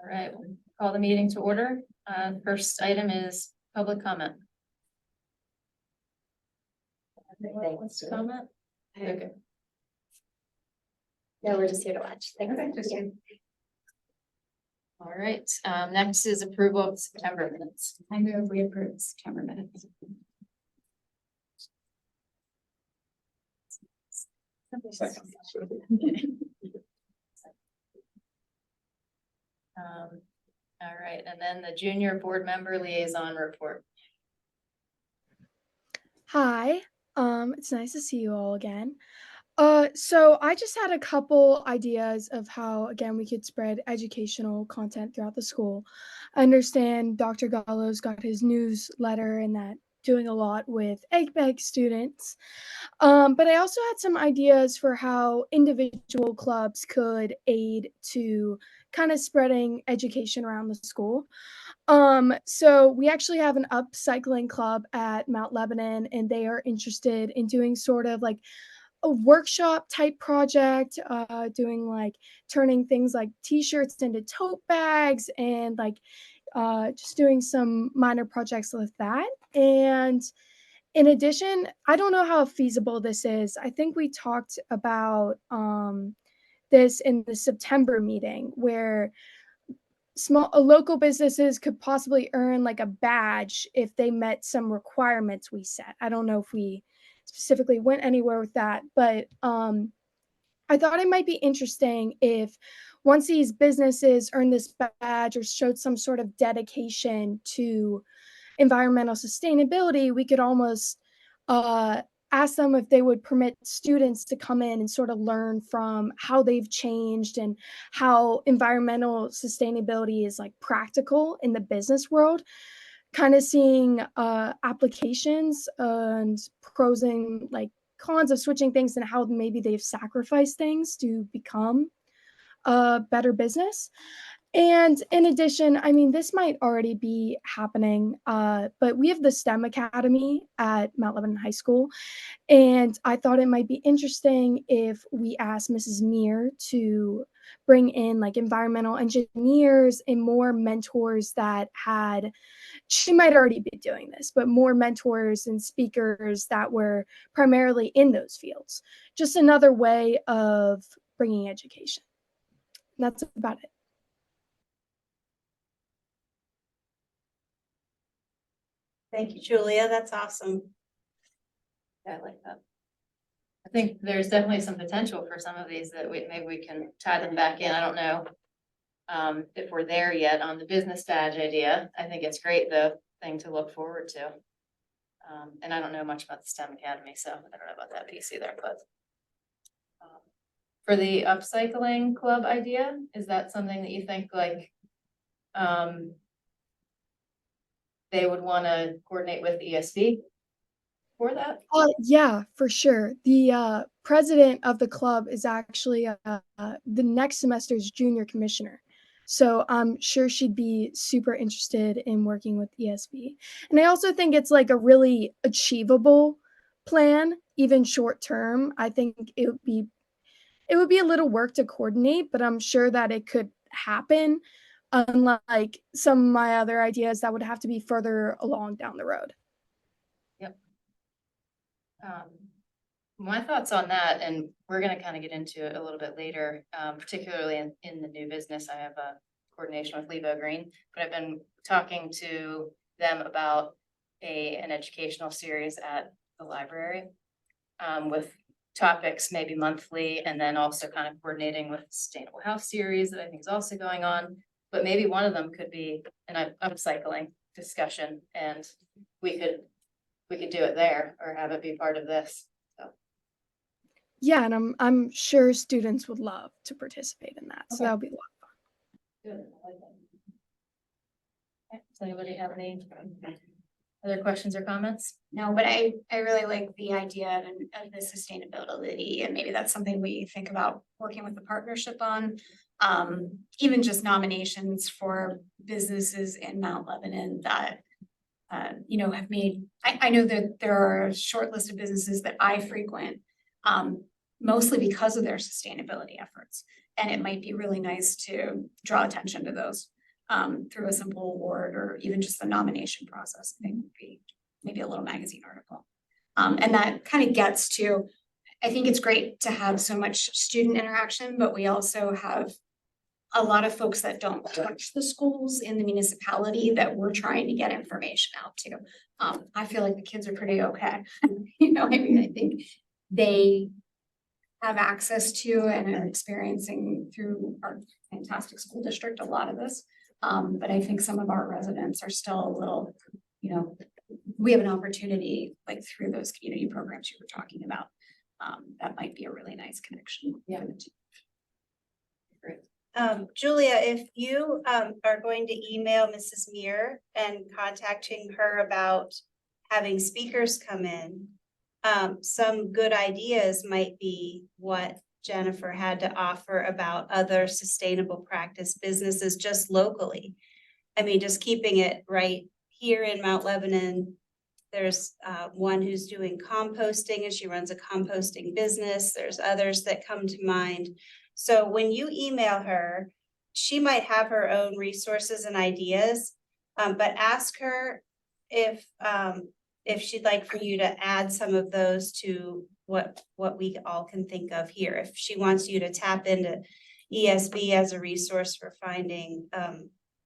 All right, we'll call the meeting to order. First item is public comment. Wants to comment? Okay. No, we're just here to watch. Thanks. All right, next is approval of September minutes. I move we approve September minutes. All right, and then the junior board member liaison report. Hi, it's nice to see you all again. So I just had a couple ideas of how, again, we could spread educational content throughout the school. I understand Dr. Gallo's got his newsletter and that doing a lot with egg bag students. But I also had some ideas for how individual clubs could aid to kind of spreading education around the school. So we actually have an upcycling club at Mount Lebanon, and they are interested in doing sort of like a workshop type project, doing like turning things like t-shirts into tote bags and like just doing some minor projects with that. And in addition, I don't know how feasible this is. I think we talked about this in the September meeting where local businesses could possibly earn like a badge if they met some requirements we set. I don't know if we specifically went anywhere with that, but I thought it might be interesting if once these businesses earned this badge or showed some sort of dedication to environmental sustainability, we could almost ask them if they would permit students to come in and sort of learn from how they've changed and how environmental sustainability is like practical in the business world, kind of seeing applications and pros and like cons of switching things and how maybe they've sacrificed things to become a better business. And in addition, I mean, this might already be happening, but we have the STEM Academy at Mount Lebanon High School. And I thought it might be interesting if we asked Mrs. Meir to bring in like environmental engineers and more mentors that had, she might already be doing this, but more mentors and speakers that were primarily in those fields. Just another way of bringing education. That's about it. Thank you, Julia. That's awesome. Yeah, I like that. I think there's definitely some potential for some of these that maybe we can tie them back in. I don't know if we're there yet on the business badge idea. I think it's great, the thing to look forward to. And I don't know much about the STEM Academy, so I don't know about that piece either, but for the upcycling club idea, is that something that you think like they would want to coordinate with ESB for that? Yeah, for sure. The president of the club is actually the next semester's junior commissioner. So I'm sure she'd be super interested in working with ESB. And I also think it's like a really achievable plan, even short term. I think it would be a little work to coordinate, but I'm sure that it could happen, unlike some of my other ideas that would have to be further along down the road. Yep. My thoughts on that, and we're going to kind of get into it a little bit later, particularly in the new business. I have a coordination with Levo Green, but I've been talking to them about an educational series at the library with topics maybe monthly, and then also kind of coordinating with Sustainable House series that I think is also going on. But maybe one of them could be an upcycling discussion, and we could do it there or have it be part of this. So. Yeah, and I'm sure students would love to participate in that. So that'll be a lot of fun. Good. I like that. Okay. Does anybody have any other questions or comments? No, but I really like the idea of the sustainability, and maybe that's something we think about working with the partnership on. Even just nominations for businesses in Mount Lebanon that have made, I know that there are a short list of businesses that I frequent, mostly because of their sustainability efforts. And it might be really nice to draw attention to those. through a simple award or even just the nomination process, I think would be maybe a little magazine article. And that kind of gets to, I think it's great to have so much student interaction, but we also have a lot of folks that don't touch the schools in the municipality that we're trying to get information out to. I feel like the kids are pretty okay. You know, I mean, I think they have access to and are experiencing through our fantastic school district, a lot of this. But I think some of our residents are still a little, you know, we have an opportunity like through those community programs you were talking about. That might be a really nice connection. Yeah. Julia, if you are going to email Mrs. Muir and contacting her about having speakers come in, some good ideas might be what Jennifer had to offer about other sustainable practice businesses just locally. I mean, just keeping it right here in Mount Lebanon. There's one who's doing composting and she runs a composting business. There's others that come to mind. So when you email her, she might have her own resources and ideas, but ask her if she'd like for you to add some of those to what we all can think of here. If she wants you to tap into ESB as a resource for finding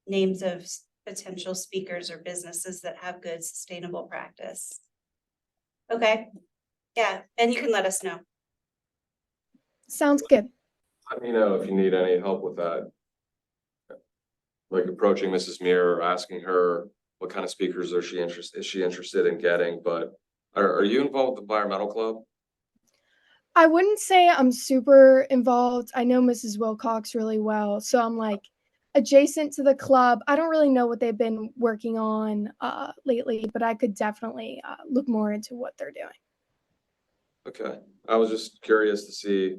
names of potential speakers or businesses that have good sustainable practice. Okay, yeah, and you can let us know. Sounds good. Let me know if you need any help with that. Like approaching Mrs. Muir or asking her what kind of speakers is she interested in getting, but are you involved with the environmental club? I wouldn't say I'm super involved. I know Mrs. Wilcox really well, so I'm like adjacent to the club. I don't really know what they've been working on lately, but I could definitely look more into what they're doing. Okay, I was just curious to see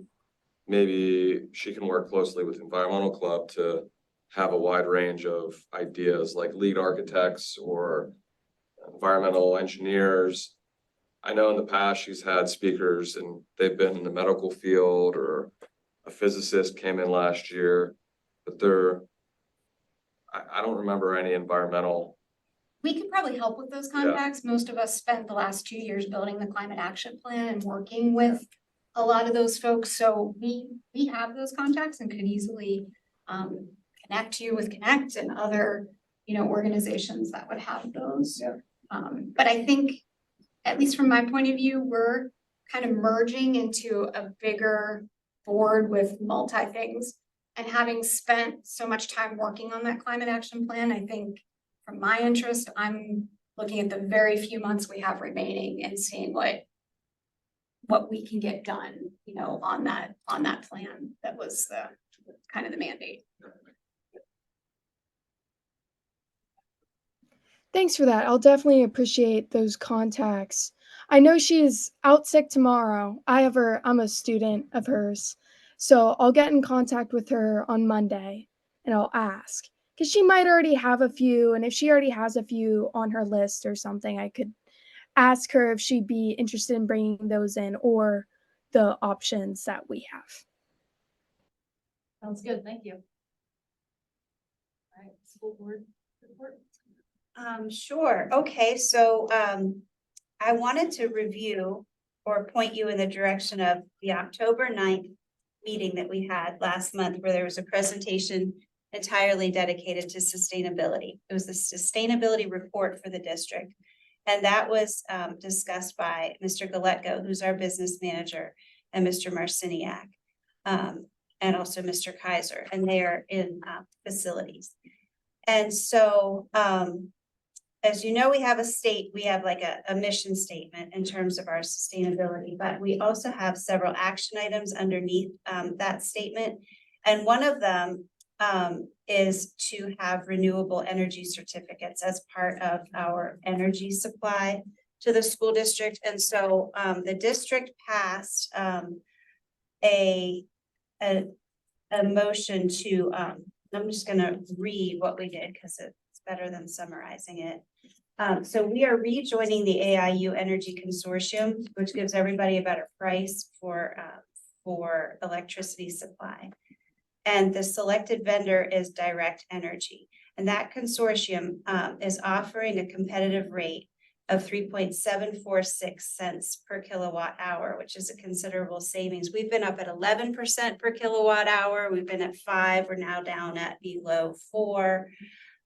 maybe she can work closely with the environmental club to have a wide range of ideas like lead architects or environmental engineers. I know in the past she's had speakers and they've been in the medical field, or a physicist came in last year, but I don't remember any environmental. We could probably help with those contacts. Most of us spent the last 2 years building the climate action plan and working with a lot of those folks. So we have those contacts and could easily connect you with Connect and other, you know, organizations that would have those. Yeah. But I think, at least from my point of view, we're kind of merging into a bigger board with multi things. And having spent so much time working on that climate action plan, I think from my interest, I'm looking at the very few months we have remaining and seeing what we can get done, you know, on that plan. That was the kind of the mandate. Thanks for that. I'll definitely appreciate those contacts. I know she's out sick tomorrow. I'm a student of hers. So I'll get in contact with her on Monday and I'll ask. Because she might already have a few, and if she already has a few on her list or something, I could ask her if she'd be interested in bringing those in or the options that we have. Sounds good, thank you. All right, school board report. Sure. Okay, so I wanted to review or point you in the direction of the October 9th meeting that we had last month, where there was a presentation entirely dedicated to sustainability. It was the sustainability report for the district. And that was discussed by Mr. Galetko, who's our business manager, and Mr. Marciniak, and also Mr. Kaiser, and they are in facilities. And so, as you know, we have like a mission statement in terms of our sustainability, but we also have several action items underneath that statement. And one of them is to have renewable energy certificates as part of our energy supply to the school district. And so the district passed a motion to, I'm just gonna read what we did because it's better than summarizing it. So we are rejoining the AIU Energy Consortium, which gives everybody a better price for electricity supply. And the selected vendor is Direct Energy. And that consortium is offering a competitive rate of 3.746 per kilowatt hour, which is a considerable savings. We've been up at 11% per kilowatt hour. We've been at 5. We're now down at below 4.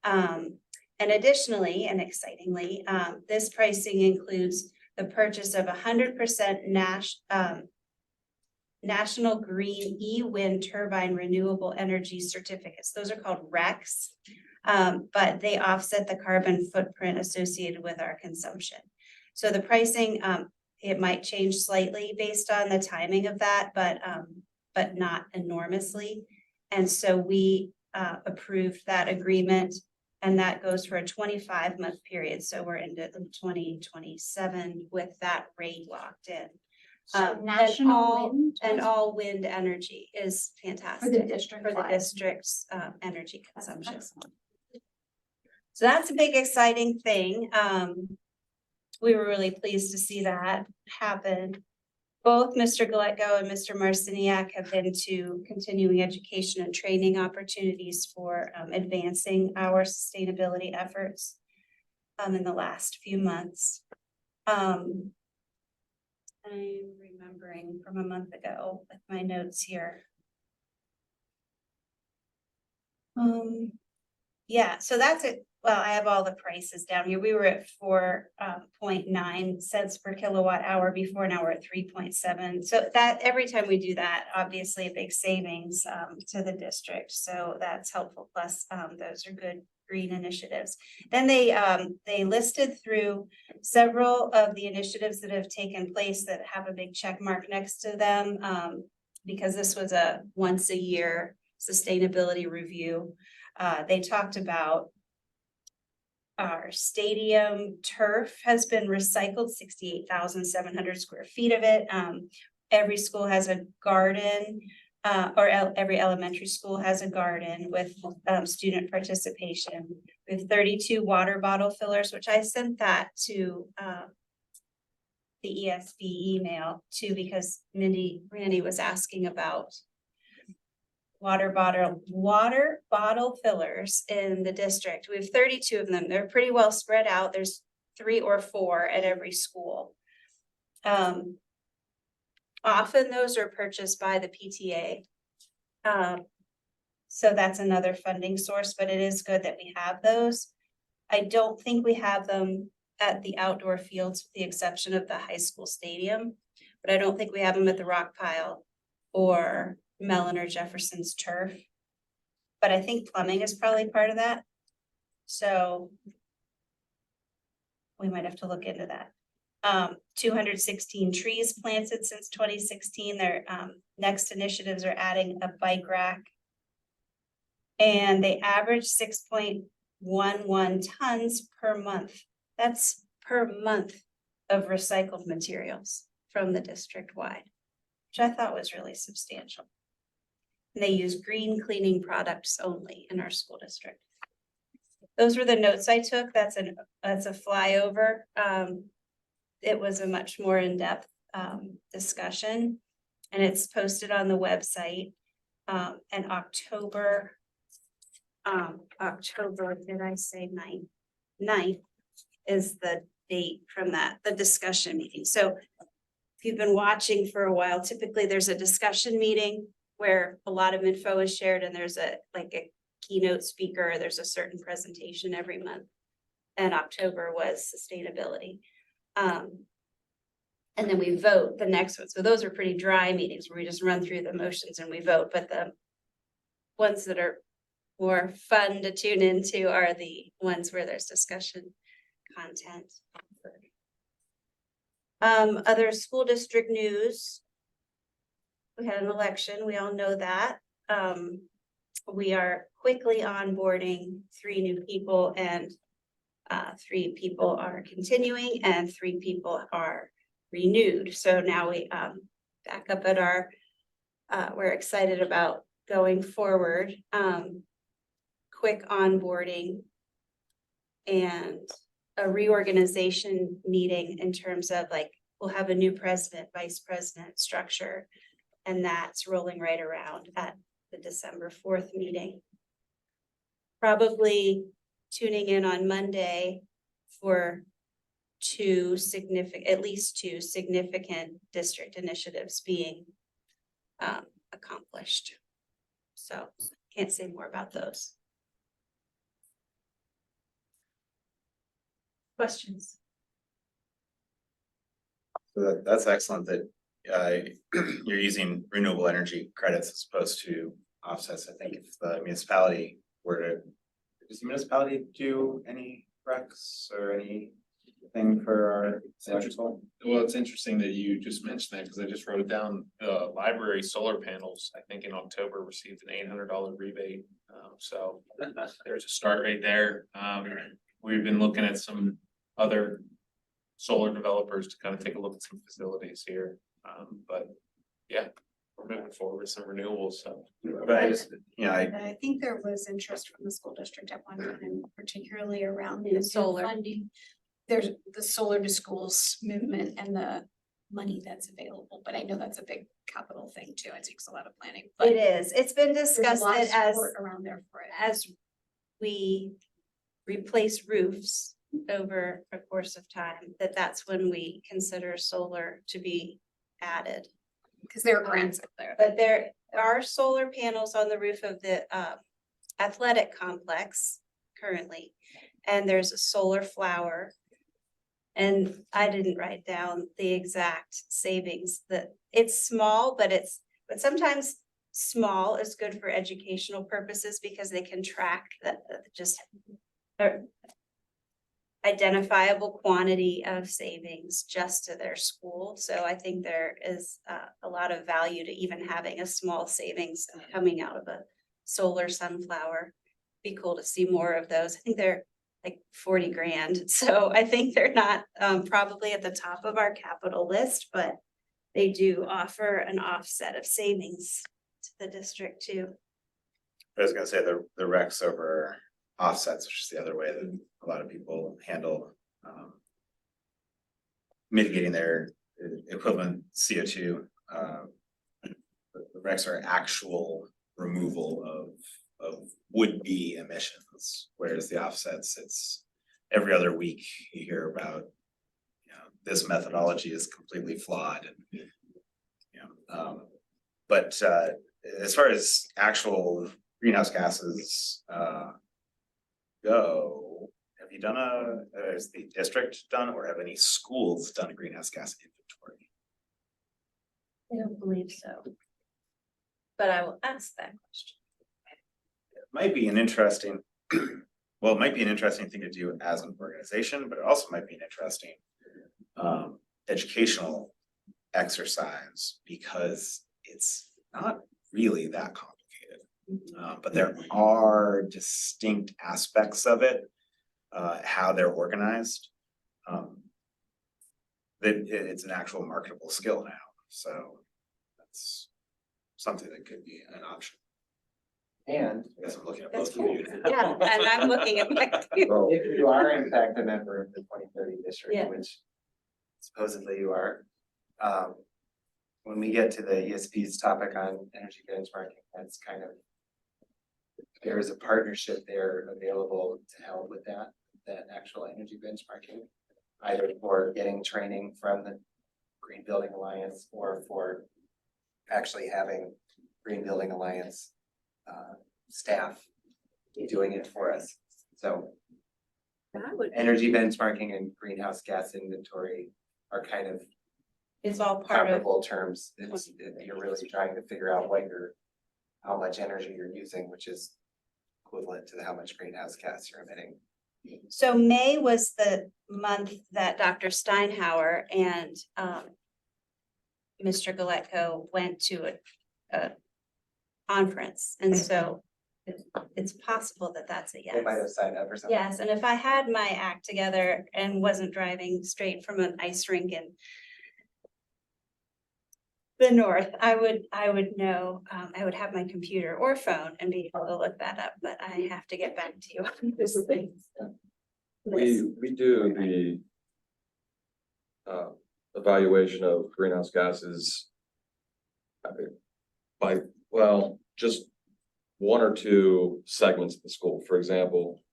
And additionally, and excitingly, this pricing includes the purchase of 100% National Green E-Wind Turbine Renewable Energy Certificates. Those are called RECs, but they offset the carbon footprint associated with our consumption. So the pricing, it might change slightly based on the timing of that, but not enormously. And so we approved that agreement, and that goes for a 25-month period. So we're into 2027 with that rate locked in. National wind. And all wind energy is fantastic. For the district. For the wide. district's energy That's consumption. excellent. So that's a big exciting thing. We were really pleased to see that happen. Both Mr. Galetko and Mr. Marciniak have been to continuing education and training opportunities for advancing our sustainability efforts in the last few months. I'm remembering from a month ago with my notes here. Yeah, so that's it. Well, I have all the prices down here. We were at 4.9 cents per kilowatt hour before, now we're at 3.7. So that every time we do that, obviously a big savings to the district. So that's helpful. Plus, those are good green initiatives. Then they listed through several of the initiatives that have taken place that have a big check mark next to them, because this was a once a year sustainability review. They talked about our stadium turf has been recycled, 68,700 square feet of it. Every school has a garden, every elementary school has a garden with student participation. We have 32 water bottle fillers, which I sent that to the ESB email too, because Randy was asking about water bottle fillers in the district. We have 32 of them. They're pretty well spread out. There's 3 or 4 at every school. Often those are purchased by the PTA. So that's another funding source, but it is good that we have those. I don't think we have them at the outdoor fields, with the exception of the high school stadium, but I don't think we have them at the rock pile or Mellon or Jefferson's turf. But I think plumbing is probably part of that. So we might have to look into that. 216 trees planted since 2016. Their next initiatives are adding a bike rack. And they average 6.11 tons per month. That's per month of recycled materials from the district wide, which I thought was really substantial. And they use green cleaning products only in our school district. Those were the notes I took. That's a flyover. It was a much more in-depth discussion, and it's posted on the website. And October, did I say 9th is the date from the discussion meeting. So if you've been watching for a while, typically there's a discussion meeting where a lot of info is shared, and there's a keynote speaker, there's a certain presentation every month. And October was sustainability. And then we vote the next one. So those are pretty dry meetings where we just run through the motions and we vote. But the ones that are more fun to tune into are the ones where there's discussion content. Other school district news. We had an election, we all know that. We are quickly onboarding 3 new people, and 3 people are continuing and 3 people are renewed. So now we back up at our, we're excited about going forward. Quick onboarding and a reorganization meeting in terms of we'll have a new president, vice president structure, and that's rolling right around at the December 4th meeting. probably tuning in on Monday for at least two significant district initiatives being accomplished. So can't say more about those. Questions? So that's excellent that you're using renewable energy credits as opposed to offsets. I think if the municipality were to, does the municipality do any recs or anything for our electrical? Well, it's interesting that you just mentioned that, because I just wrote it down. Library solar panels, I think in October received an $800 rebate. So there's a start right there. We've been looking at some other solar developers to kind of take a look at some facilities here. But yeah, we're moving forward with some renewables, so. But I just, I think there was interest from the school district at one time, particularly around the solar funding. There's the solar to schools movement and the money that's available, but I know that's a big capital thing too. It takes a lot of planning. But It is. It's been there's a discussed lot of that support around there for it. as we replace roofs over a course of time, that's when we consider solar to be added. Because there are grants up there. But there are solar panels on the roof of the athletic complex currently. And there's a solar flower. And I didn't write down the exact savings that it's small, but sometimes small is good for educational purposes because they can track that just identifiable quantity of savings just to their school. So I think there is a lot of value to even having a small savings coming out of a solar sunflower. Be cool to see more of those. I think they're like 40 grand. So I think they're not probably at the top of our capital list, but they do offer an offset of savings to the district too. I was gonna say the recs over offsets, which is the other way that a lot of people handle mitigating their equivalent CO2. The recs are actual removal of would-be emissions, whereas the offsets, it's every other week you hear about, this methodology is completely flawed and, but as far as actual greenhouse gases go, have you done has the district done, or have any schools done a greenhouse gas inventory? I don't believe so. But I will ask that question. It might be an interesting, well, it might be an interesting thing to do as an organization, but it also might be an interesting educational exercise, because it's not really that complicated. But there are distinct aspects of it, how they're organized. That it's an actual marketable skill now, so that's something that could be an option. And I guess I'm looking at That's both of you. Yeah, and I'm looking at my. if you are in fact a member of the 2030 Yeah. district, which supposedly you are, when we get to the ESP's topic on energy benchmarking, that's kind of, there is a partnership there available to help with that actual energy benchmarking, either for getting training from the Green Building Alliance or for actually having Green Building Alliance staff doing it for us. So energy benchmarking and greenhouse gas inventory are kind of It's all part of, comparable terms. You're really trying to figure out how much energy you're using, which is equivalent to how much greenhouse gas you're emitting. so May was the month that Dr. Steinhauer and Mr. Galetko went to a conference, and so it's possible that that's a They might have yes. signed up or something. Yes, and if I had my act together and wasn't driving straight from an ice rink in the north, I would know, I would have my computer or phone and be able to look that up, but I have to get back to you on this thing. We do the evaluation of greenhouse gases. I mean, just one or two segments of the school. For example,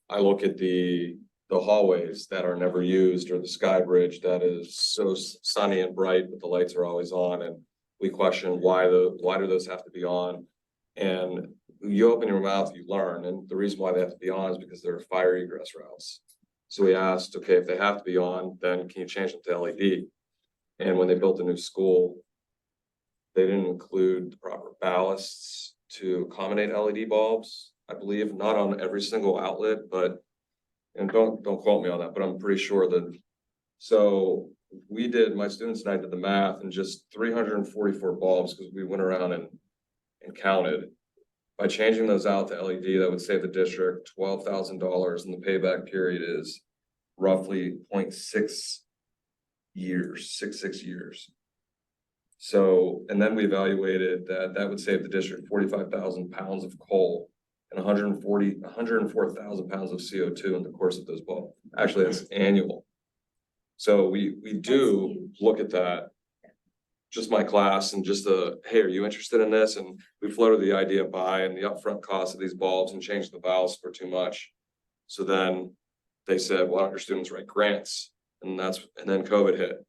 I look at the hallways that are never used, or the sky bridge that is so sunny and bright, but the lights are always on, and we question why do those have to be on? And you open your mouth, you learn, and the reason why they have to be on is because they're fire egress routes. So we asked, okay, if they have to be on, then can you change them to LED? And when they built the new school, they didn't include the proper ballasts to accommodate LED bulbs, I believe, not on every single outlet, but, and don't quote me on that, but I'm pretty sure that. So my students and I did the math, and just 344 bulbs, because we went around and counted. By changing those out to LED, that would save the district $12,000, and the payback period is roughly 0.6 years, 6 years. So, and then we evaluated that would save the district 45,000 pounds of coal and 104,000 pounds of CO2 in the course of those bulbs. Actually, that's annual. So we do look at that. Just my class, and just hey, are you interested in this? And we floated the idea by, and the upfront cost of these bulbs, and changed the valves for too much. So then they said, why don't your students write grants? And then COVID hit.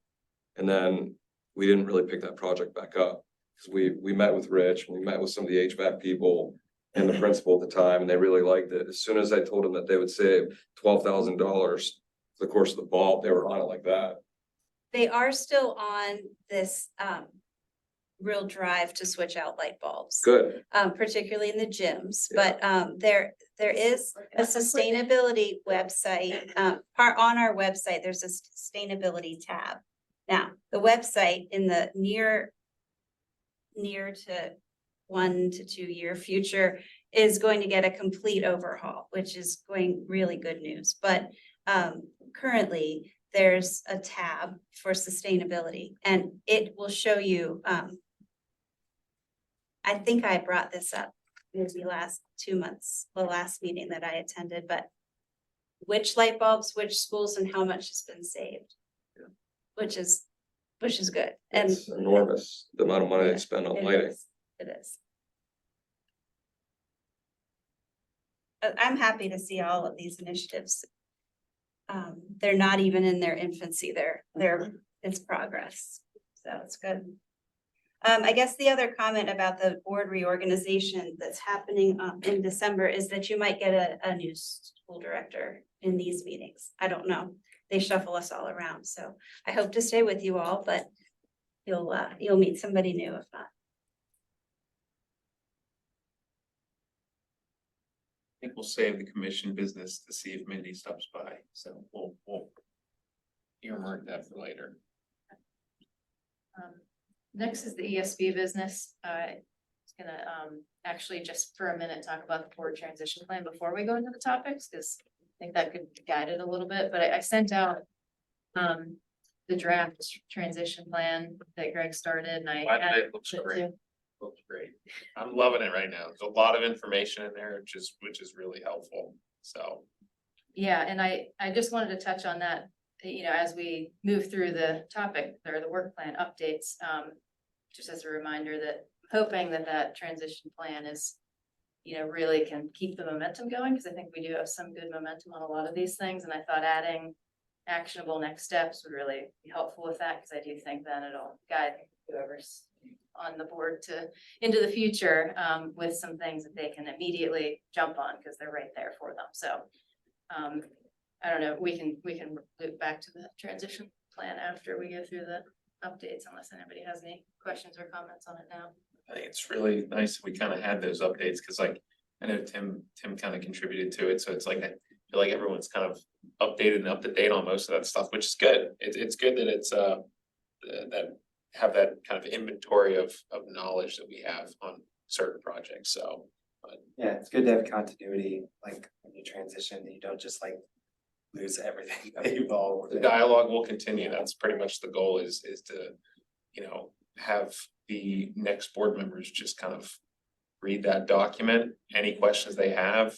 And then we didn't really pick that project back up, because we met with Rich, we met with some of the HVAC people and the principal at the time, and they really liked it. As soon as I told them that they would save $12,000 for the course of the bulb, they were on it like that. They are still on this real drive to switch out light bulbs. Good. Particularly in the gyms, but there is a sustainability website, part on our website, there's a sustainability tab. Now, the website in the near to 1 to 2 year future is going to get a complete overhaul, which is going really good news, but currently there's a tab for sustainability, and it will show you, I think I brought this up maybe last 2 months, the last meeting that I attended, but which light bulbs, which schools, and how much has been saved. Yeah. Which is good. And It's enormous, the amount of money they spend on lighting. It is. I'm happy to see all of these initiatives. They're not even in their infancy, it's progress, so it's good. I guess the other comment about the board reorganization that's happening in December is that you might get a new school director in these meetings. I don't know. They shuffle us all around, so I hope to stay with you all, but you'll meet somebody new if not. I think we'll save the commission business to see if Mindy stops by, so we'll earmark that for later. Next is the ESB business. It's gonna actually just for a minute talk about the board transition plan before we go into the topics, because I think that could guide it a little bit, but I sent out the draft transition plan that Greg started, and By the way, it looks great. Looks great. I'm loving it right now. There's a lot of information in there, which is really helpful, so. Yeah, and I just wanted to touch on that, as we move through the topic or the work plan updates, just as a reminder that hoping that transition plan is, really can keep the momentum going, because I think we do have some good momentum on a lot of these things, and I thought adding actionable next steps would really be helpful with that, because I do think then it'll guide whoever's on the board into the future with some things that they can immediately jump on, because they're right there for them. So I don't know, we can loop back to the transition plan after we go through the updates, unless anybody has any questions or comments on it now. I think it's really nice that we kind of had those updates, because like, I know Tim kind of contributed to it, so it's like, I feel like everyone's kind of updated and up to date on most of that stuff, which is good. It's good that it's that have that kind of inventory of knowledge that we have on certain projects, so. But Yeah, it's good to have continuity, like when you transition, you don't just like lose everything that you've all. the dialogue will continue. That's pretty much the goal is to, have the next board members just kind of read that document, any questions they have,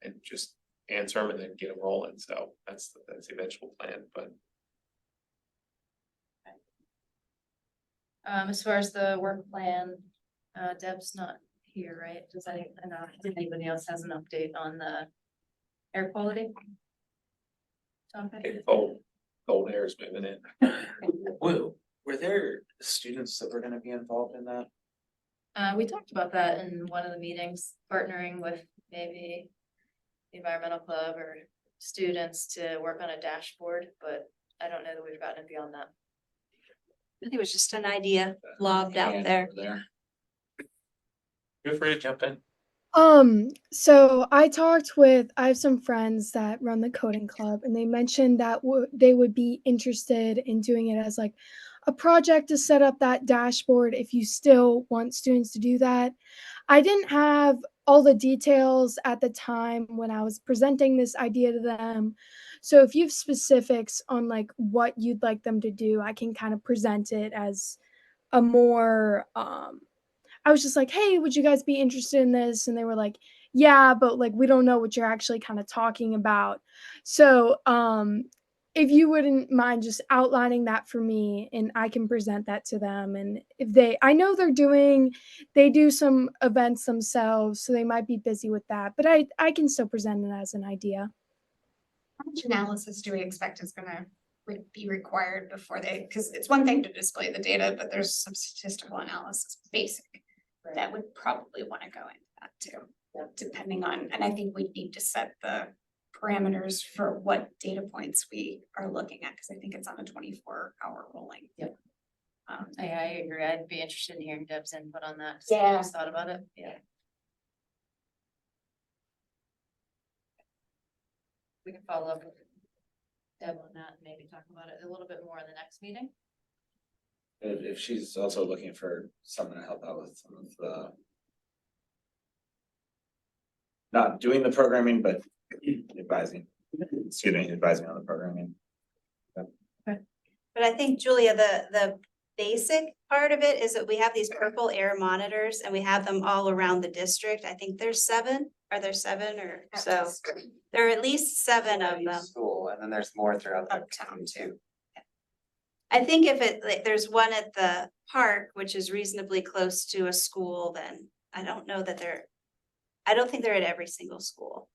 and just answer them and then get them rolling. So that's the eventual plan, but. As far as the work plan, Deb's not here, right? Does any, I know, if anybody else has an update on the air quality topic? Cold air is moving in. Were there students that were gonna be involved in that? We talked about that in one of the meetings, partnering with maybe the environmental club or students to work on a dashboard, but I don't know that we've gotten beyond that. I think it was just an idea lobbed out And there. over there. Feel free to jump in. So I have some friends that run the coding club, and they mentioned that they would be interested in doing it as like a project to set up that dashboard if you still want students to do that. I didn't have all the details at the time when I was presenting this idea to them. So if you have specifics on like what you'd like them to do, I can kind of present it as a more I was just like, "Hey, would you guys be interested in this?" And they were like, "Yeah, but like we don't know what you're actually kind of talking about." So, if you wouldn't mind just outlining that for me and I can present that to them, and if I know they do some events themselves, so they might be busy with that, but I can still present it as an idea. How much analysis do we expect is gonna be required before because it's one thing to display the data, but there's some statistical analysis, basic. That would probably wanna go into that too, depending on, and I think we need to set the parameters for what data points we are looking at, because I think it's on a 24-hour rolling. Yep. Um, I agree. I'd be interested in hearing Deb's input on that. 'Cause I Yeah. just thought about it. Yeah. We can follow up with Deb on that and maybe talk about it a little bit more in the next meeting. If she's also looking for someone to help out with some of the. Not doing the programming, but advising on the programming. But I think, Julia, the basic part of it is that we have these purple air monitors and we have them all around the district. I think there's 7. Are there 7 or so? There are at least 7 of them. School, and then there's more throughout the Uptown too. I think if like, there's one at the park, which is reasonably close to a school, then I don't know that I don't think they're at every single school.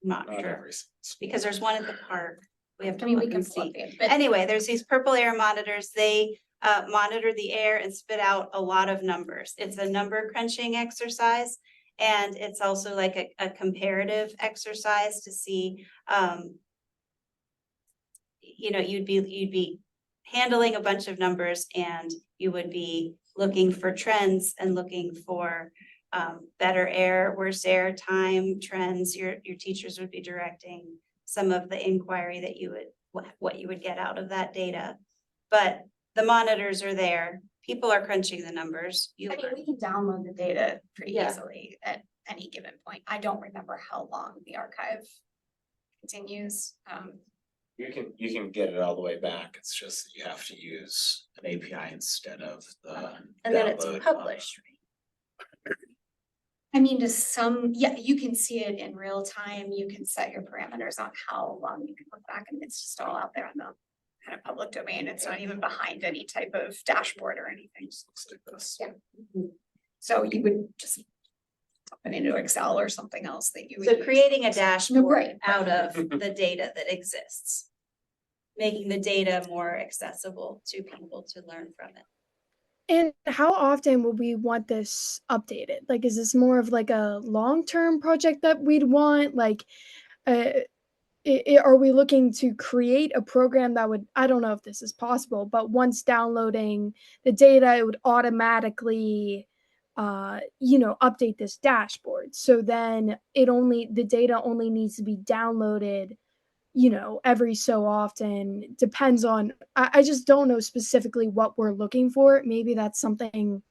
I'm not Not sure, every. because there's one at the park. We have I to mean, we look can and see. see, but Anyway, there's these purple air monitors. They monitor the air and spit out a lot of numbers. It's a number crunching exercise. And it's also like a comparative exercise to see, you'd be handling a bunch of numbers and you would be looking for trends and looking for better air, worse air, time trends. Your teachers would be directing some of the inquiry that what you would get out of that data. But the monitors are there. People are crunching the numbers. I mean, we can download the data pretty Yeah. easily at any given point. I don't remember how long the archive continues. You can get it all the way back. It's just that you have to use an API instead of the. And then it's download on- published. I mean, you can see it in real time. You can set your parameters on how long you can look back, and it's just all out there on the kind of public domain. It's not even behind any type of dashboard or anything. Looks like this. Yeah. So you would just pop it into Excel or something else that you would. So use. creating a dashboard right. out of the data that exists. Making the data more accessible to people to learn from it. And how often would we want this updated? Like, is this more of like a long-term project that we'd want? Like, are we looking to create a program that would, I don't know if this is possible, but once downloading the data, it would automatically, update this dashboard. So then the data only needs to be downloaded, every so often. Depends on, I just don't know specifically what we're looking for. Maybe that's something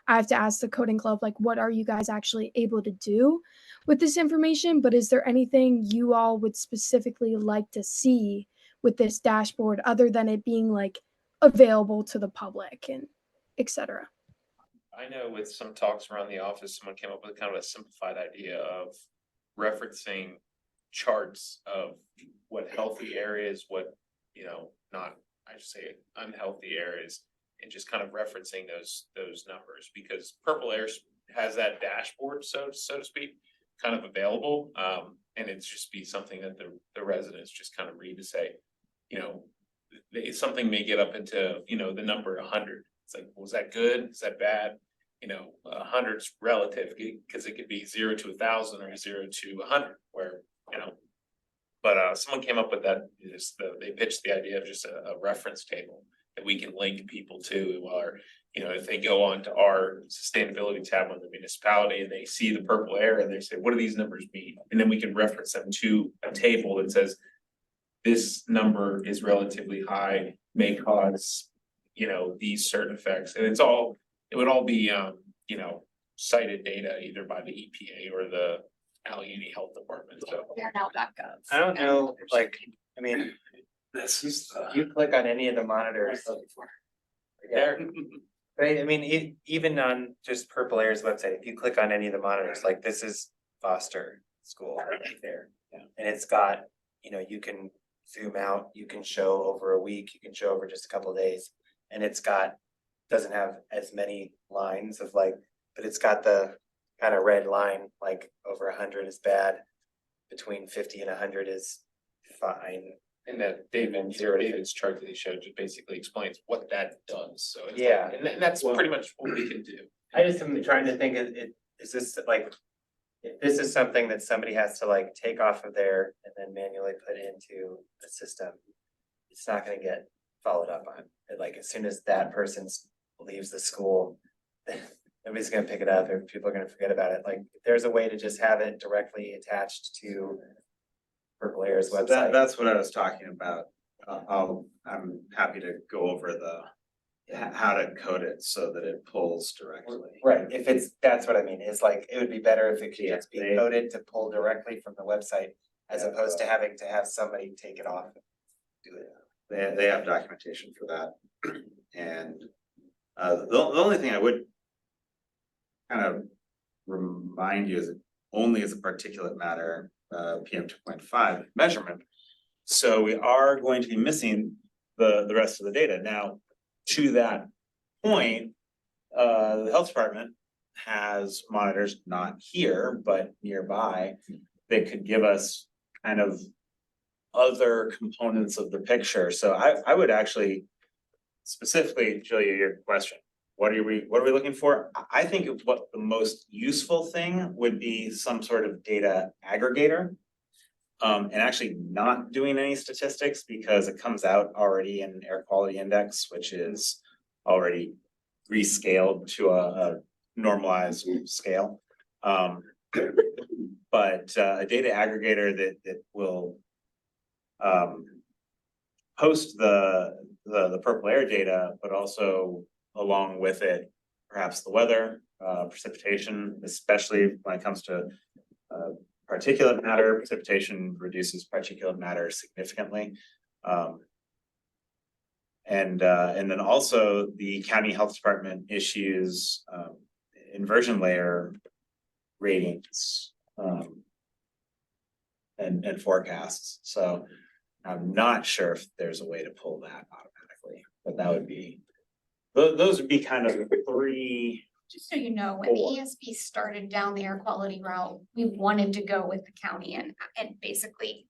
I have to ask the coding club, like, what are you guys actually able to do with this information? But is there anything you all would specifically like to see with this dashboard other than it being like available to the public and etc.? I know with some talks around the office, someone came up with kind of a simplified idea of referencing charts of what healthy areas, what, not, I should say unhealthy areas, and just kind of referencing those numbers, because purple air has that dashboard, so to speak, kind of available. And it's just be something that the residents just kind of read to say, you know, something may get up into, you know, the number 100. It's like, was that good? Is that bad? You know, 100's relative, because it could be 0 to 1,000 or 0 to 100, where, you know. But someone came up with that, they pitched the idea of just a reference table that we can link people to, or, you know, if they go on to our sustainability tab on the municipality and they see the purple area and they say, what do these numbers mean? And then we can reference them to a table that says, this number is relatively high, may cause, you know, these certain effects, and it would all be, you know, cited data either by the EPA or the Allegheny Health Department, so. Fairnow.gov. I don't know, like, I mean, This is. you click on any of the monitors. There. Right, I mean, even on just Purple Air's website, if you click on any of the monitors, like this is Foster School right there. Yeah. And it's got, you know, you can zoom out, you can show over a week, you can show over just a couple of days. And it's got, doesn't have as many lines of like, but it's got the kind of red line, like over 100 is bad. Between 50 and 100 is fine. And that David's chart that he showed just basically explains what that does, so. it's like- Yeah. And that's pretty much what we can do. I just am trying to think, is this like, if this is something that somebody has to like take off of there and then manually put into the system, it's not gonna get followed up on. And like, as soon as that person leaves the school, nobody's gonna pick it up and people are gonna forget about it. Like, if there's a way to just have it directly attached to Purple Air's So website. that's what I was talking about. I'm happy to go over how to code it so that it pulls directly. Right, if it's, that's what I mean, is like, it would be better if it could Yeah, just be they- coded to pull directly from the website. As Yeah, opposed to having to have somebody take it off. And do it. They have documentation for that. And the only thing I would kind of remind you is it only is a particulate matter PM 2.5 measurement. So we are going to be missing the rest of the data. Now, to that point, the health department has monitors not here, but nearby. That could give us kind of other components of the picture. So I would actually specifically, Julia, your question, what are we looking for? I think what the most useful thing would be some sort of data aggregator. And actually not doing any statistics because it comes out already in Air Quality Index, which is already rescaled to a normalized scale. But a data aggregator that will host the Purple Air data, but also along with it, perhaps the weather, precipitation, especially when it comes to particulate matter. Precipitation reduces particulate matter significantly. And then also the county health department issues inversion layer ratings and forecasts. So I'm not sure if there's a way to pull that automatically, but that would be, those would be kind of three. Just so you know, when the Four. ESP started down the air quality route, we wanted to go with the county and basically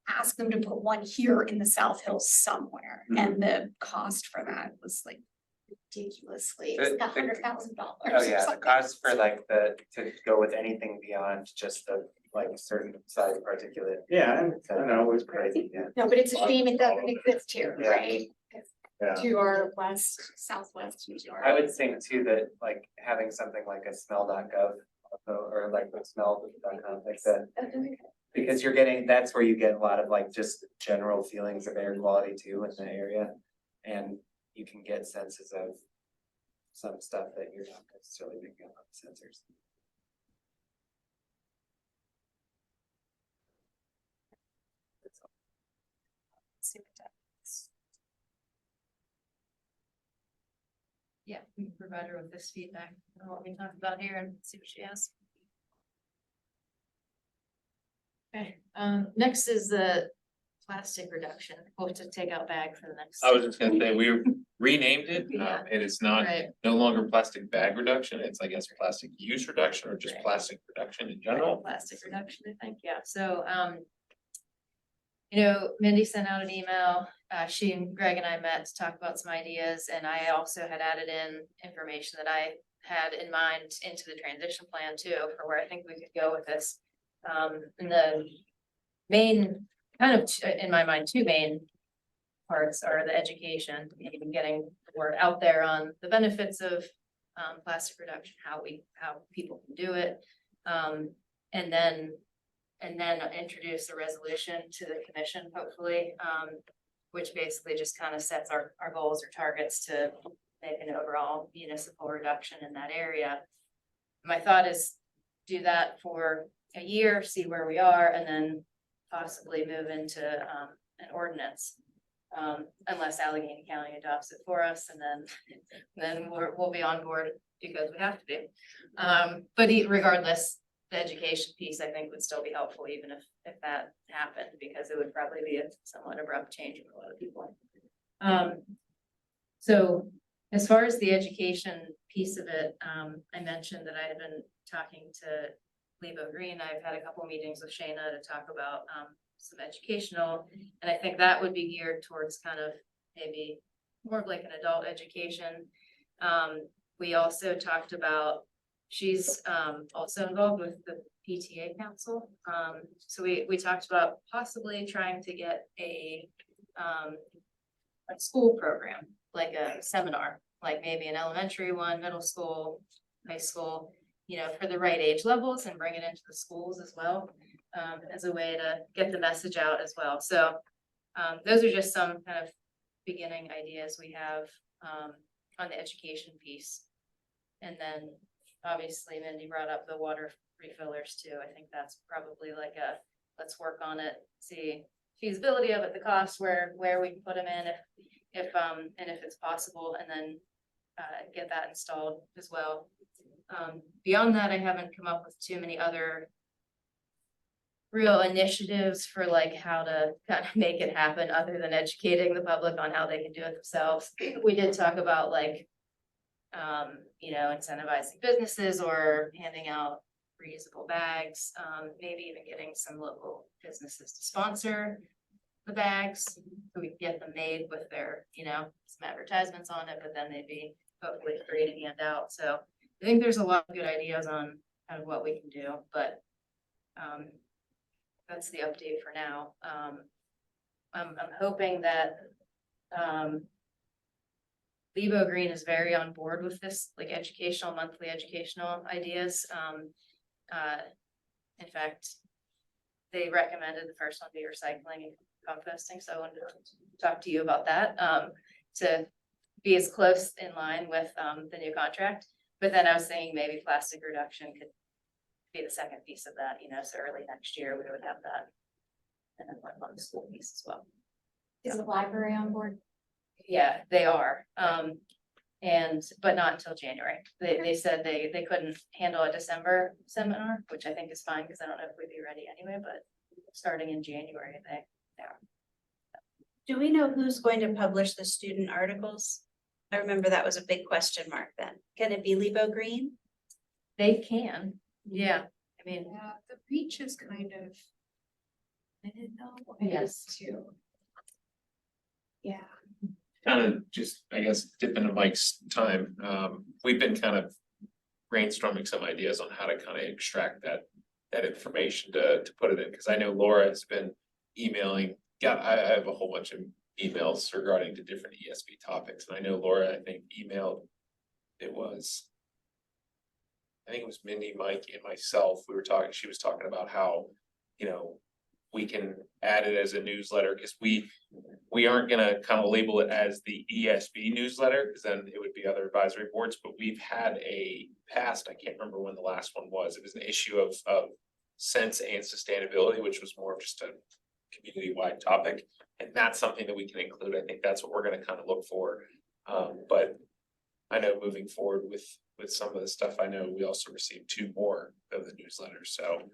ask them to put one here in the South Hills somewhere, and the cost for that was like ridiculously, it's like $100,000 Oh or yeah, the something. cost for like to go with anything beyond just the like certain size particulate. Yeah, I know, it was Crazy, yeah. No, but it's a shame it doesn't exist here, Yeah. right? Yeah. To our west, southwest New York. I would think too that like having something like a smell.gov or like the smell.com like that. Because you're getting, that's where you get a lot of like just general feelings of air quality too in the area. And you can get senses of some stuff that you're not necessarily picking up on the sensors. Yeah, we can provide her with this feedback on what we talked about here and see what she has. Okay, next is the plastic reduction, we'll have to take out bag for the next. I was just gonna say, we renamed it, Yeah. it is not, Right. no longer plastic bag reduction, it's I guess plastic use reduction or just Right. plastic reduction in general. Plastic reduction, I think, yeah, so, you know, Mindy sent out an email, she and Greg and I met to talk about some ideas, and I also had added in information that I had in mind into the transition plan too, for where I think we could go with this. And the main, kind of, in my mind, two main parts are the education, and getting the word out there on the benefits of plastic reduction, how people can do it. And then introduce a resolution to the commission, hopefully, which basically just kind of sets our goals or targets to make an overall municipal reduction in that area. My thought is do that for a year, see where we are, and then possibly move into an ordinance. Unless Allegheny County adopts it for us, and then we'll be on board because we have to be. But regardless, the education piece, I think, would still be helpful, even if that happened, because it would probably be a somewhat abrupt change for a lot of people. So as far as the education piece of it, I mentioned that I had been talking to Lebo Green. I've had a couple meetings with Shayna to talk about some educational, and I think that would be geared towards kind of maybe more of like an adult education. We also talked about, she's also involved with the PTA council. So we talked about possibly trying to get a school program, like a seminar, like maybe an elementary one, middle school, high school, you know, for the right age levels, and bring it into the schools as well, as a way to get the message out as well. So those are just some kind of beginning ideas we have on the education piece. And then obviously Mindy brought up the water refillers too. I think that's probably like a, let's work on it, see feasibility of it, the cost, where we can put them in, if it's possible, and then get that installed as well. Beyond that, I haven't come up with too many other real initiatives for like how to kind of make it happen, other than educating the public on how they can do it themselves. We did talk about like, you know, incentivizing businesses or handing out reusable bags, maybe even getting some local businesses to sponsor the bags, so we can get them made with their, you know, some advertisements on it, but then they'd be hopefully free to hand out. So I think there's a lot of good ideas on kind of what we can do, but that's the update for now. I'm hoping that Lebo Green is very on board with this, like monthly educational ideas. In fact, they recommended the first one be recycling and composting, so I wanted to talk to you about that, to be as close in line with the new contract. But then I was saying maybe plastic reduction could be the second piece of that, you know, so early next year we would have that. And then work on the school piece as well. Is the library on board? Yeah, they are, but not until January. They said they couldn't handle a December seminar, which I think is fine, because I don't know if we'd be ready anyway, but starting in January, they are. Do we know who's going to publish the student articles? I remember that was a big question mark then. Can it be Lebo Green? They can, yeah, I mean, Yeah, the reach is kind of. I didn't know. Yes. Too. Yeah. Kind of just, I guess, dip into Mike's time, we've been kind of brainstorming some ideas on how to kind of extract that information to put it in, because I know Laura has been emailing. I have a whole bunch of emails regarding to different ESB topics, and I know Laura, I think, emailed, I think it was Mindy, Mike, and myself, she was talking about how, you know, we can add it as a newsletter, because we aren't gonna kind of label it as the ESB newsletter, because then it would be other advisory boards, but we've had a past, I can't remember when the last one was, it was an issue of sense and sustainability, which was more of just a community-wide topic, and that's something that we can include. I think that's what we're gonna kind of look for. But I know moving forward with some of the stuff, I know we also received 2 more of the newsletters, so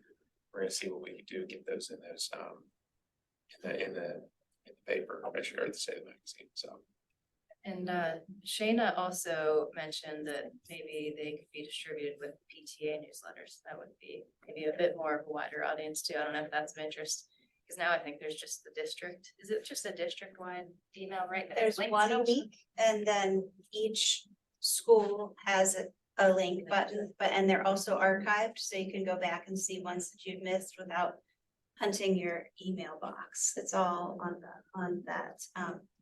we're gonna see what we can do, get those in those in the paper, or the state of the magazine, so. And Shayna also mentioned that maybe they could be distributed with PTA newsletters. That would be maybe a bit more of a wider audience too. I don't know if that's of interest. Because now I think there's just the district. Is it just a district-wide email, right? that There's links one a each? week, and then each school has a link button, and they're also archived, so you can go back and see ones that you've missed without hunting your email box. It's all on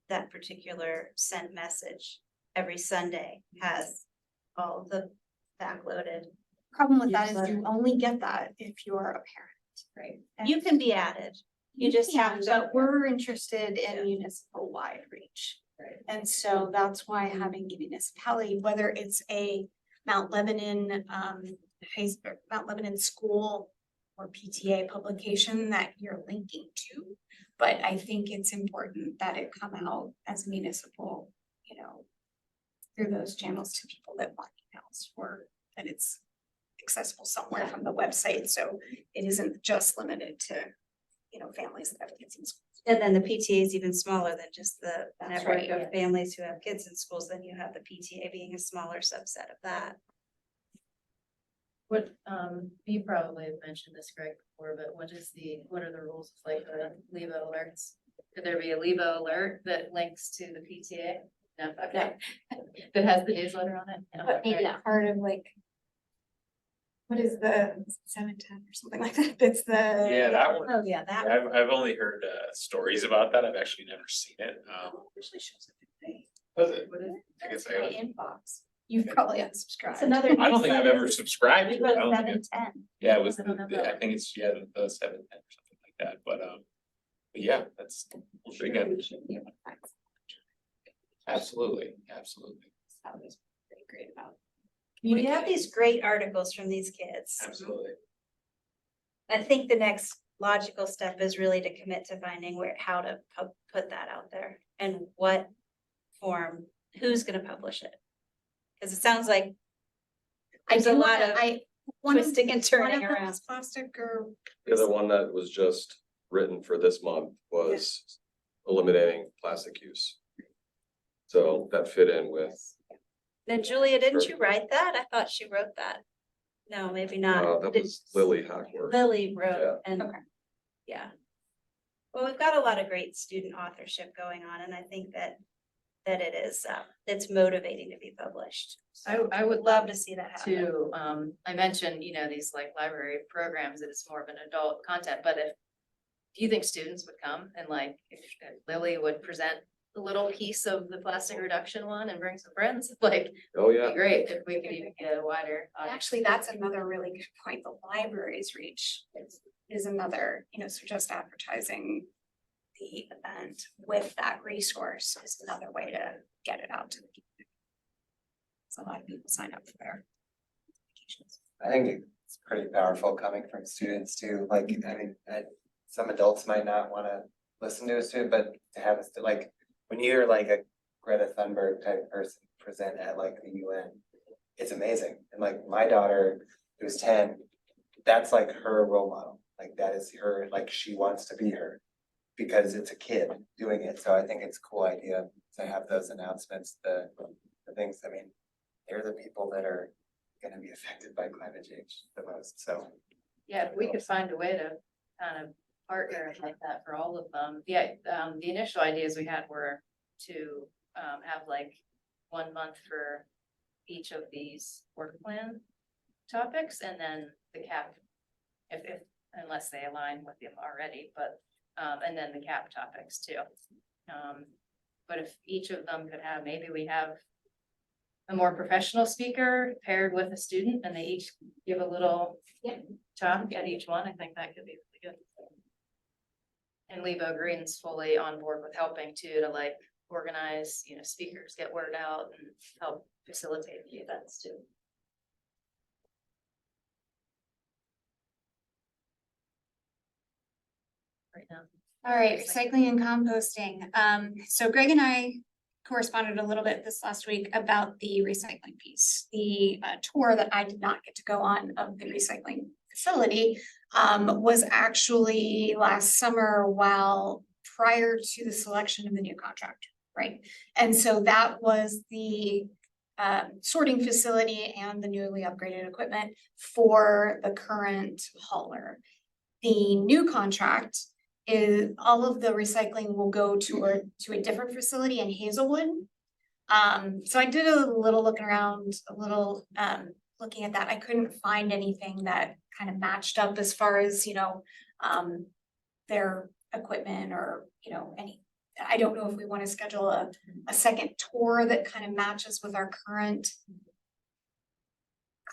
that particular sent message. Every Sunday has all of the backloaded. Problem with that is you only get that if you're a parent, right? You can be added. You just have to. But we're interested in municipal wide reach. Right. And so that's why having a municipality, whether it's a Mount Lebanon, Mount Lebanon school or PTA publication that you're linking to. But I think it's important that it come out as municipal, through those channels to people that want emails, or that it's accessible somewhere from the website, so it isn't just limited to, families that have kids in school. And then the PTA is even smaller than just the That's network right, of yeah. families who have kids in schools, then you have the PTA being a smaller subset of that. What, you probably have mentioned this, Greg, before, but what are the rules of like Levo alerts? Could there be a Levo alert that links to the PTA? No, okay. That has the newsletter on it? No, But maybe okay. that part of what is the 710 or something like that, it's the. Yeah, that one, Oh, yeah, that. I've only heard stories about that, I've actually never seen it, Usually shows up in does it? What is it? I guess my I inbox. You've probably unsubscribed. It's another. I don't think I've ever subscribed to it, I don't think Seven it- ten. yeah, it was, I don't have that I one. think it's, the 710 or something like that, but yeah, that's, again, absolutely. That was pretty great about. We have these great articles from these kids. Absolutely. I think the next logical step is really to commit to finding how to put that out there and what form, who's gonna publish it. Cause it sounds like there's a lot of twisting and turning around. Plastic or. The other one that was just written for this month was eliminating plastic use. So that fit in with, Then Julia, didn't you write that? I thought she wrote that. No, maybe not. that was Lily Hackworth. Lily wrote Yeah. and, Okay. yeah. Well, we've got a lot of great student authorship going on, and I think that it is, it's motivating to be published. I would Love to see that happen. to, I mentioned, these like library programs, that it's more of an adult content, but if do you think students would come and like, if Lily would present a little piece of the plastic reduction one and bring some friends, like, Oh, it'd yeah. be great if we could even get a wider audience. Actually, that's another really good point. The library's reach is another, so just advertising the event with that resource is another way to get it out to the community. So a lot of people sign up for their applications. I think it's pretty powerful coming from students too, like, I mean, some adults might not wanna listen to a student, but to have us, like, when you hear like a Greta Thunberg type person present at like the UN, it's amazing, and like my daughter, who's 10, that's like her role model, like that is her, like she wants to be her. Because it's a kid doing it, so I think it's a cool idea to have those announcements, the things, I mean, they're the people that are gonna be affected by climate change the most, so. Yeah, if we could find a way to kind of partner like that for all of them. Yeah, the initial ideas we had were to have like 1 month for each of these work plan topics, and then the cap, if unless they align with them already, but and then the cap topics too. But if each of them could have, maybe we have a more professional speaker paired with a student, and they each give a little talk at each one, I think that could be really good. And Levo Green's fully on board with helping too, to like organize, speakers, get word out and help facilitate the events too. Right now. All right, recycling and composting. So Greg and I corresponded a little bit this last week about the recycling piece. The tour that I did not get to go on of the recycling facility was actually last summer while prior to the selection of the new contractor, right? And so that was the sorting facility and the newly upgraded equipment for the current hauler. The new contract is all of the recycling will go to a different facility in Hazelwood. So I did a little looking around, looking at that. I couldn't find anything that kind of matched up as far as, their equipment or, any. I don't know if we want to schedule a second tour that kind of matches with our current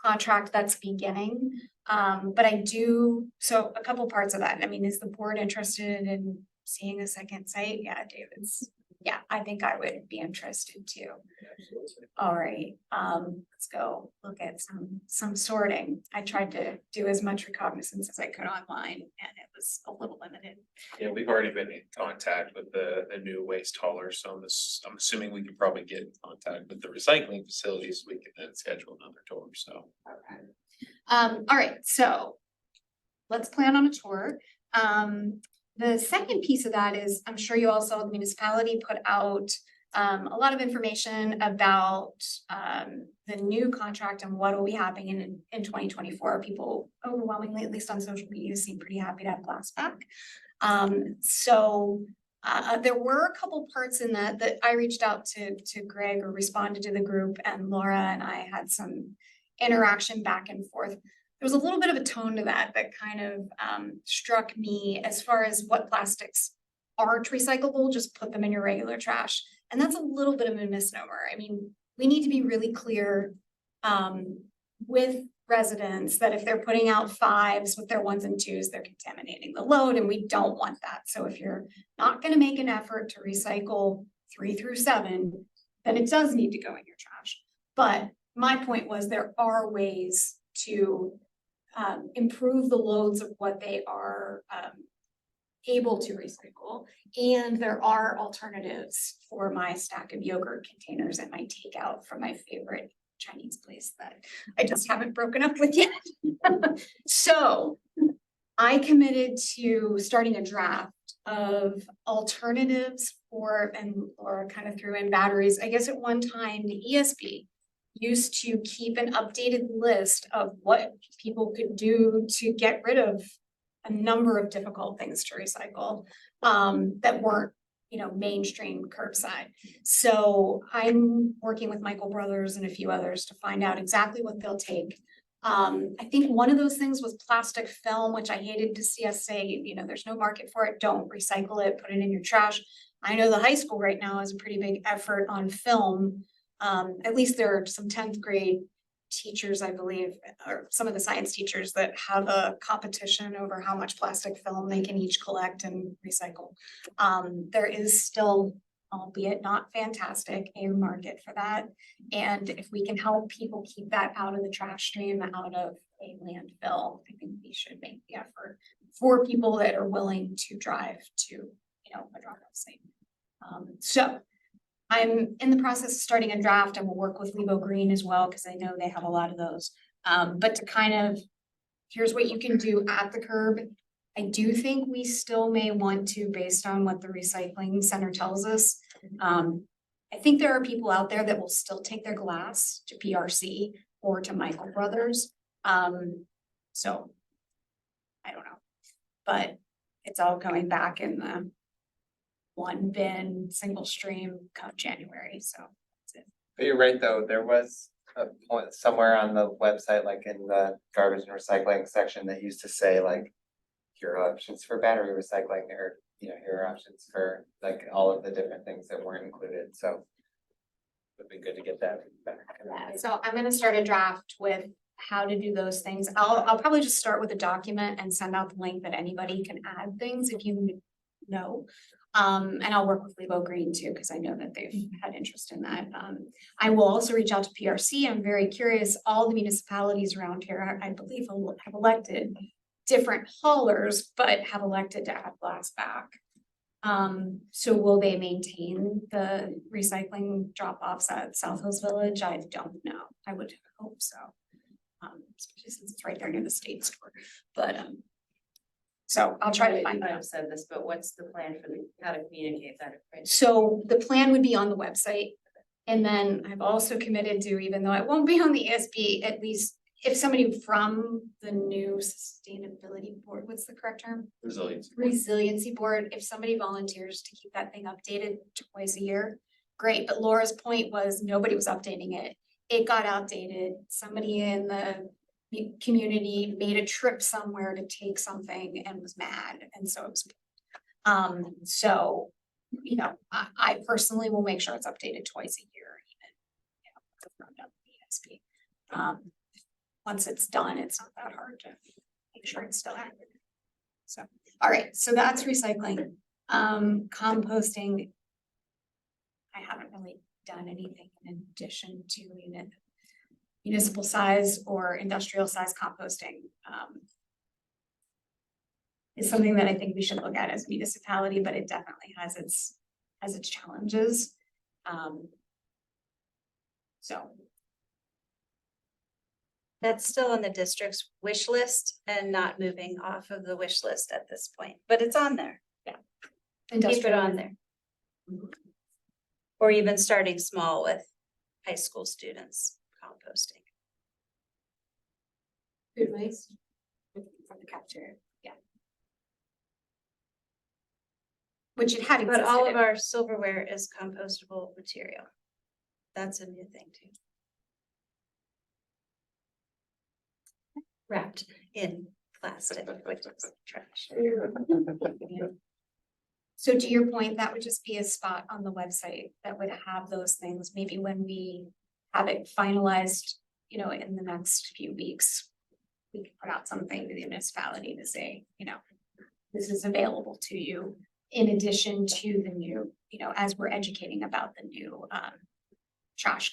contract that's beginning. But I do, so a couple parts of that. I mean, is the board interested in seeing a second site? Yeah, David's, yeah, I think I would be interested too. All right, let's go look at some sorting. I tried to do as much recognizance as I could online and it was a little limited. Yeah, we've already been in contact with the new waste hauler, so I'm assuming we could probably get in contact with the recycling facilities. We can then schedule another tour, so. Okay. All right, so let's plan on a tour. The second piece of that is, I'm sure you all saw the municipality put out a lot of information about the new contract and what will be happening in 2024. People overwhelmingly, at least on social media, seem pretty happy to have glass back. There were a couple parts in that I reached out to Greg or responded to the group, and Laura and I had some interaction back and forth. There was a little bit of a tone to that kind of struck me as far as what plastics aren't recyclable, just put them in your regular trash. And that's a little bit of a misnomer. I mean, we need to be really clear with residents that if they're putting out 5s with their 1s and 2s, they're contaminating the load, and we don't want that. So if you're not going to make an effort to recycle 3 through 7, then it does need to go in your trash. But my point was there are ways to improve the loads of what they are able to recycle. And there are alternatives for my stack of yogurt containers and my takeout from my favorite Chinese place that I just haven't broken up with yet. So I committed to starting a draft of alternatives or kind of threw in batteries. I guess at one time the ESB used to keep an updated list of what people could do to get rid of a number of difficult things to recycle that weren't, mainstream curbside. So I'm working with Michael Brothers and a few others to find out exactly what they'll take. I think one of those things was plastic film, which I hated to see us say, there's no market for it. Don't recycle it, put it in your trash. I know the high school right now has a pretty big effort on film. At least there are some 10th grade teachers, I believe, or some of the science teachers that have a competition over how much plastic film they can each collect and recycle. There is still, albeit not fantastic, a market for that. And if we can help people keep that out of the trash stream, out of a landfill, I think we should make the effort for people that are willing to drive to, a drop-off site. So I'm in the process of starting a draft and we'll work with Levo Green as well, because I know they have a lot of those. But to kind of, here's what you can do at the curb. I do think we still may want to, based on what the recycling center tells us. I think there are people out there that will still take their glass to PRC or to Michael Brothers. So I don't know, but it's all going back in the one bin, single stream come January, so that's it. But you're right, though, there was a point somewhere on the website, like in the garbage and recycling section, that used to say like, here are options for battery recycling, or, here are options for like all of the different things that weren't included, so. It'd be good to get that back. Yeah, so I'm gonna start a draft with how to do those things. I'll probably just start with a document and send out the link that anybody can add things if you know. And I'll work with Levo Green too, because I know that they've had interest in that. I will also reach out to PRC. I'm very curious. All the municipalities around here, I believe, have elected different haulers, but have elected to add glass back. So will they maintain the recycling drop-offs at South Hills Village? I don't know. I would hope so. Especially since it's right there near the state store. But So I'll try to You find might that. have said this, but what's the plan for how to communicate that? So the plan would be on the website. And then I've also committed to, even though I won't be on the ESB, at least if somebody from the new sustainability board, what's the correct term? Resilience. Resiliency board, if somebody volunteers to keep that thing updated twice a year, great. But Laura's point was nobody was updating it. It got outdated. Somebody in the community made a trip somewhere to take something and was mad. And so it was, so, you know, I personally will make sure it's updated twice a year, even. Once it's done, it's not that hard to make sure it's still active. So, all right, so that's recycling. Composting. I haven't really done anything in addition to municipal size or industrial size composting. Is something that I think we should look at as a municipality, but it definitely has its challenges. So. That's still on the district's wish list and not moving off of the wish list at this point, but it's on there. Keep it Industrial on there. Or even starting small with high school students composting. Food waste. From the cafeteria, yeah. Which it had But all of existed. our silverware is compostable material. That's a new thing too. Wrapped in plastic, which is trash. So to your point, that would just be a spot on the website that would have those things, maybe when we have it finalized, you know, in the next few weeks. We can put out something to the municipality to say, you know, this is available to you in addition to the new, you know, as we're educating about the new trash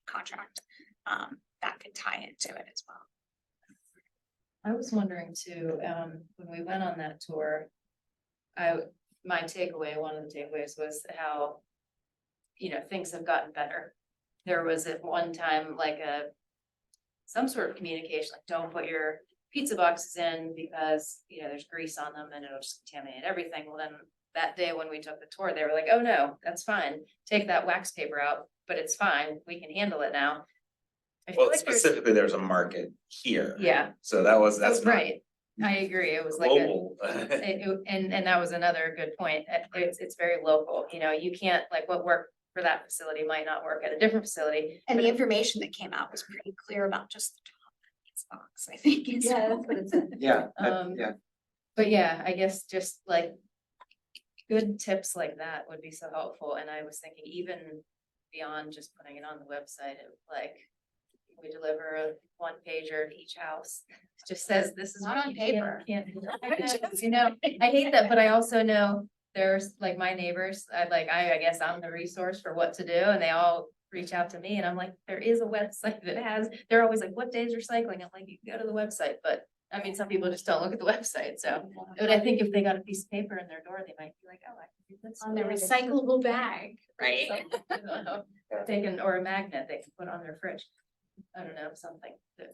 contract, that could tie into it as well. I was wondering too, when we went on that tour, my takeaway, one of the takeaways was how, you know, things have gotten better. There was at one time like some sort of communication, like don't put your pizza boxes in because, you know, there's grease on them and it'll just contaminate everything. Well, then that day when we took the tour, they were like, oh no, that's fine. Take that wax paper out, but it's fine. We can handle it now. I feel Well, like there's, specifically, there's a market here. yeah, So that's not right. I agree. It was like a. global. And that was another good point. It's very local, you know, you can't, like what worked for that facility might not work at a different facility. And the information that came out was pretty clear about just the top of its box, I think. is- Yeah, that's what it said. Yeah, Yeah. But yeah, I guess just like good tips like that would be so helpful. And I was thinking even beyond just putting it on the website, it like we deliver a one pager to each house. It just says this is Not what on you can paper. and can't do. You know, I hate that, but I also know there's like my neighbors, I guess I'm the resource for what to do and they all reach out to me and I'm like, there is a website that they're always like, what day is recycling? I'm like, you can go to the website, but I mean, some people just don't look at the website, so. But I think if they got a piece of paper in their door, they might be like, oh, I can do this. On their recyclable bag, right? They can, or a magnet they can put on their fridge. I don't know, something to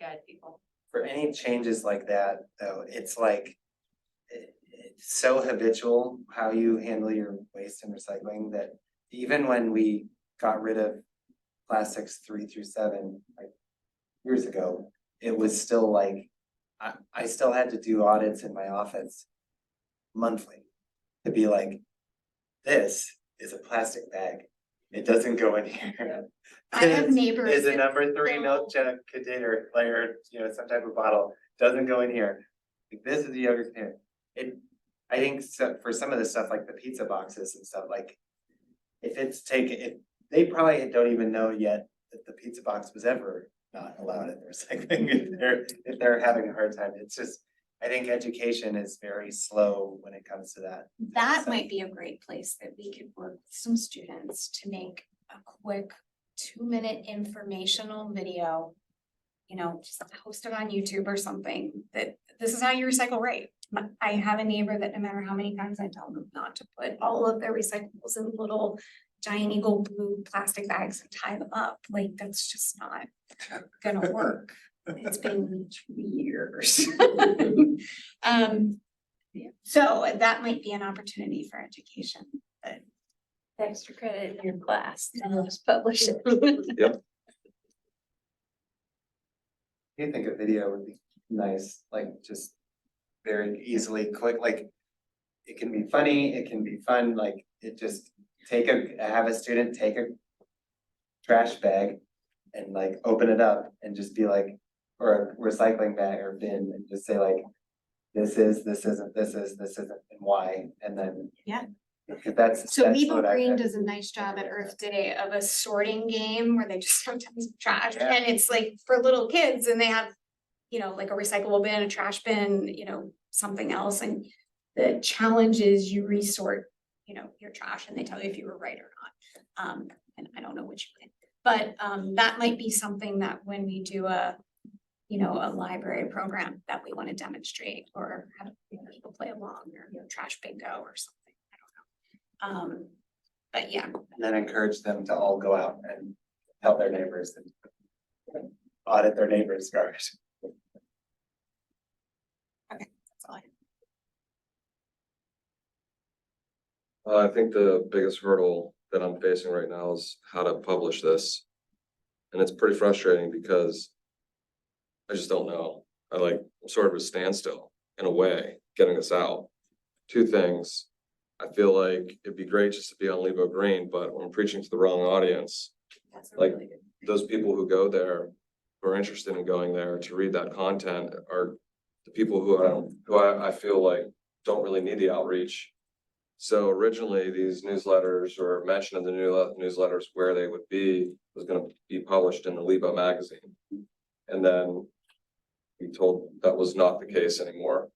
guide people. For any changes like that, though, it's like. It's so habitual how you handle your waste and recycling that even when we got rid of plastics 3 through 7, like years ago, it was still like, I still had to do audits in my office monthly to be like, this is a plastic bag. It doesn't go in here. I have This neighbors is a that number 3 milk will- jug container, layer, you know, some type of bottle, doesn't go in here. Like, this is the yogurt container. I think so, for some of the stuff like the pizza boxes and stuff, like. If they probably don't even know yet that the pizza box was ever not allowed in the recycling, if they're having a hard time, it's just. I think education is very slow when it comes to that. That So- might be a great place that we could work with some students to make a quick 2-minute informational video. You know, just post it on YouTube or something, that this is how you recycle right. I have a neighbor that no matter how many times I tell them not to put all of their recyclables in little giant eagle blue plastic bags and tie them up, like that's just not gonna work. It's been years. So that might be an opportunity for education, but Extra credit in your class, and just publish it. You think a video would be nice, like just very easily quick, like. It can be funny, it can be fun, like it just have a student take a trash bag. And like open it up and just be like, or a recycling bag or bin and just say like. This isn't, and why, and then. Yeah. Because that's. so that's Vivo what I- Green does a nice job at Earth Day of a sorting game where they just throw tons of trash. Yeah. And it's like for little kids and they have, like a recyclable bin, a trash bin, something else. And the challenge is you resort, your trash and they tell you if you were right or not. And I don't know which way. But that might be something that when we do a library program that we want to demonstrate or have people play along or trash bingo or something. I don't know. But yeah, And then encourage them to all go out and tell their neighbors and audit their neighbors' garbage. that's all I have. I think the biggest hurdle that I'm facing right now is how to publish this. And it's pretty frustrating because I just don't know. I'm sort of a standstill in a way, getting this out. Two things. I feel like it'd be great just to be on Levo Green, but when I'm preaching to the wrong audience, That's a like really good. those people who go there, who are interested in going there to read that content are the people who I feel like don't really need the outreach. So originally, these newsletters or mention of the new newsletters where they would be was gonna be published in the Levo magazine. And then we told that was not the case anymore.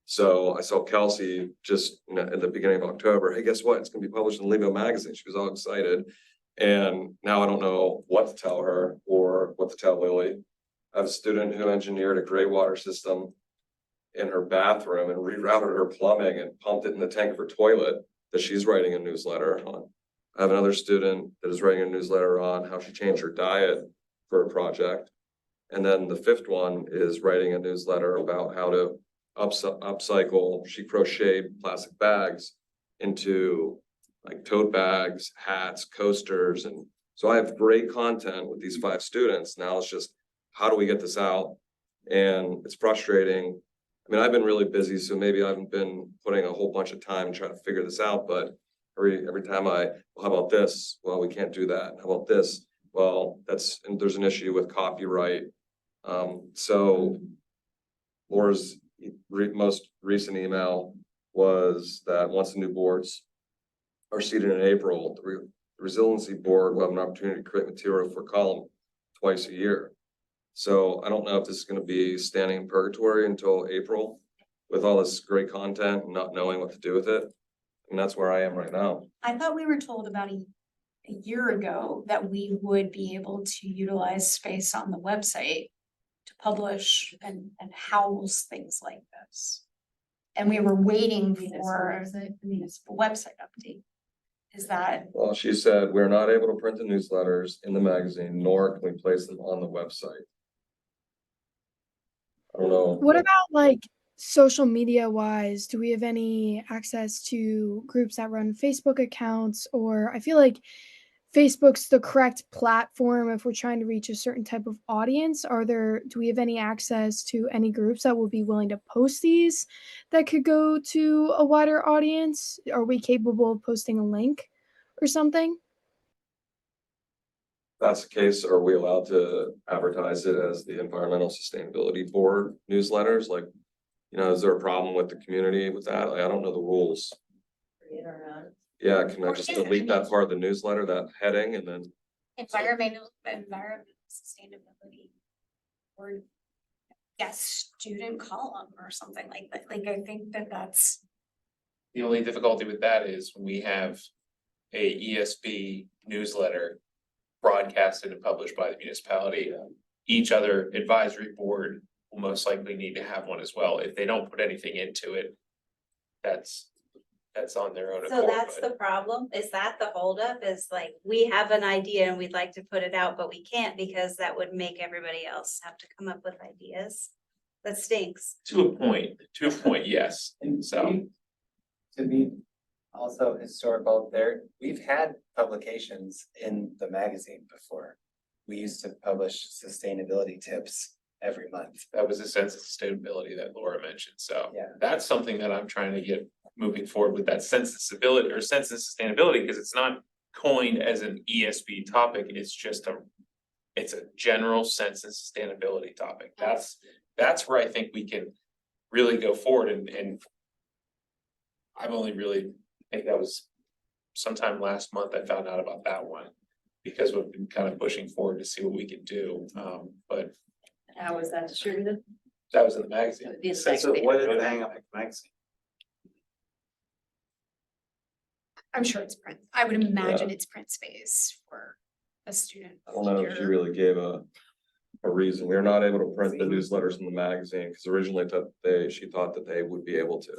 So I saw Kelsey just at the beginning of October, hey, guess what? It's gonna be published in the Levo magazine. She was all excited. And now I don't know what to tell her or what to tell Lily. I have a student who engineered a gray water system in her bathroom and rerouted her plumbing and pumped it in the tank of her toilet that she's writing a newsletter on. I have another student that is writing a newsletter on how she changed her diet for a project. And then the fifth one is writing a newsletter about how to upcycle, she crocheted plastic bags into like tote bags, hats, coasters. And so I have great content with these 5 students. Now it's just, how do we get this out? And it's frustrating. I mean, I've been really busy, so maybe I haven't been putting a whole bunch of time trying to figure this out, but every time well, how about this? Well, we can't do that. How about this? Well, and there's an issue with copyright. So Laura's most recent email was that once the new boards are seated in April, the resiliency board will have an opportunity to create material for column twice a year. So I don't know if this is gonna be standing in purgatory until April with all this great content and not knowing what to do with it. And that's where I am right now. I thought we were told about a year ago that we would be able to utilize space on the website to publish and house things like this. And we were waiting for the municipal website update. Is that, Well, she said, we're not able to print the newsletters in the magazine, nor can we place them on the website. I don't know. What about like social media wise? Do we have any access to groups that run Facebook accounts? Or I feel like Facebook's the correct platform if we're trying to reach a certain type of audience. Do we have any access to any groups that will be willing to post these that could go to a wider audience? Are we capable of posting a link or something? That's the case, are we allowed to advertise it as the Environmental Sustainability Board newsletters? Like, is there a problem with the community with that? I don't know the rules. Yeah, can I just delete that part of the newsletter, that heading, and then, environmental sustainability? Or student column or something like that, like I think that's. The only difficulty with that is when we have a ESB newsletter broadcasted and published by the municipality, each other advisory board will most likely need to have one as well. If they don't put anything into it, that's on their own So accord, that's but- the problem, is that the holdup, is like, we have an idea and we'd like to put it out, but we can't because that would make everybody else have to come up with ideas. That stinks. To a point, yes, so. To be also historical there, we've had publications in the magazine before. We used to publish sustainability tips every month. That was a sense of sustainability that Laura mentioned, so. Yeah. That's something that I'm trying to get moving forward with, that sense of stability or sense of sustainability, because it's not coined as an ESB topic, it's just it's a general sense of sustainability topic. That's where I think we can really go forward and I've only really, I think that was sometime last month I found out about that one, because we've been kind of pushing forward to see what we can do, but How was that distributed? that was in the magazine. The So what is the hang up with the magazine? I'm sure it's print. I would imagine it's print space for a student. I don't know if she really gave a reason. We are not able to print the newsletters in the magazine, because originally she thought that they would be able to.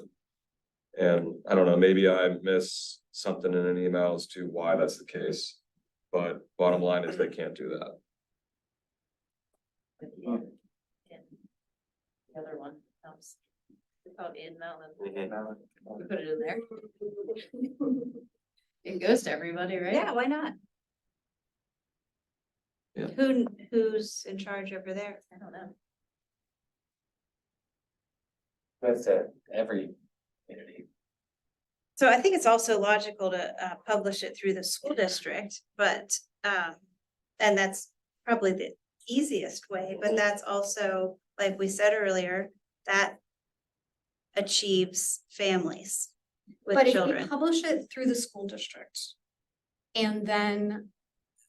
And I don't know, maybe I miss something in an email as to why that's the case, but bottom line is they can't do that. The other one, it's called In Mountain. We put it in there. It goes to everybody, right? Yeah, why not? Yeah. Who's in charge over there? I don't know. That's every community. So I think it's also logical to publish it through the school district, but and that's probably the easiest way, but that's also, like we said earlier, that achieves families with But if we children. publish it through the school district. And then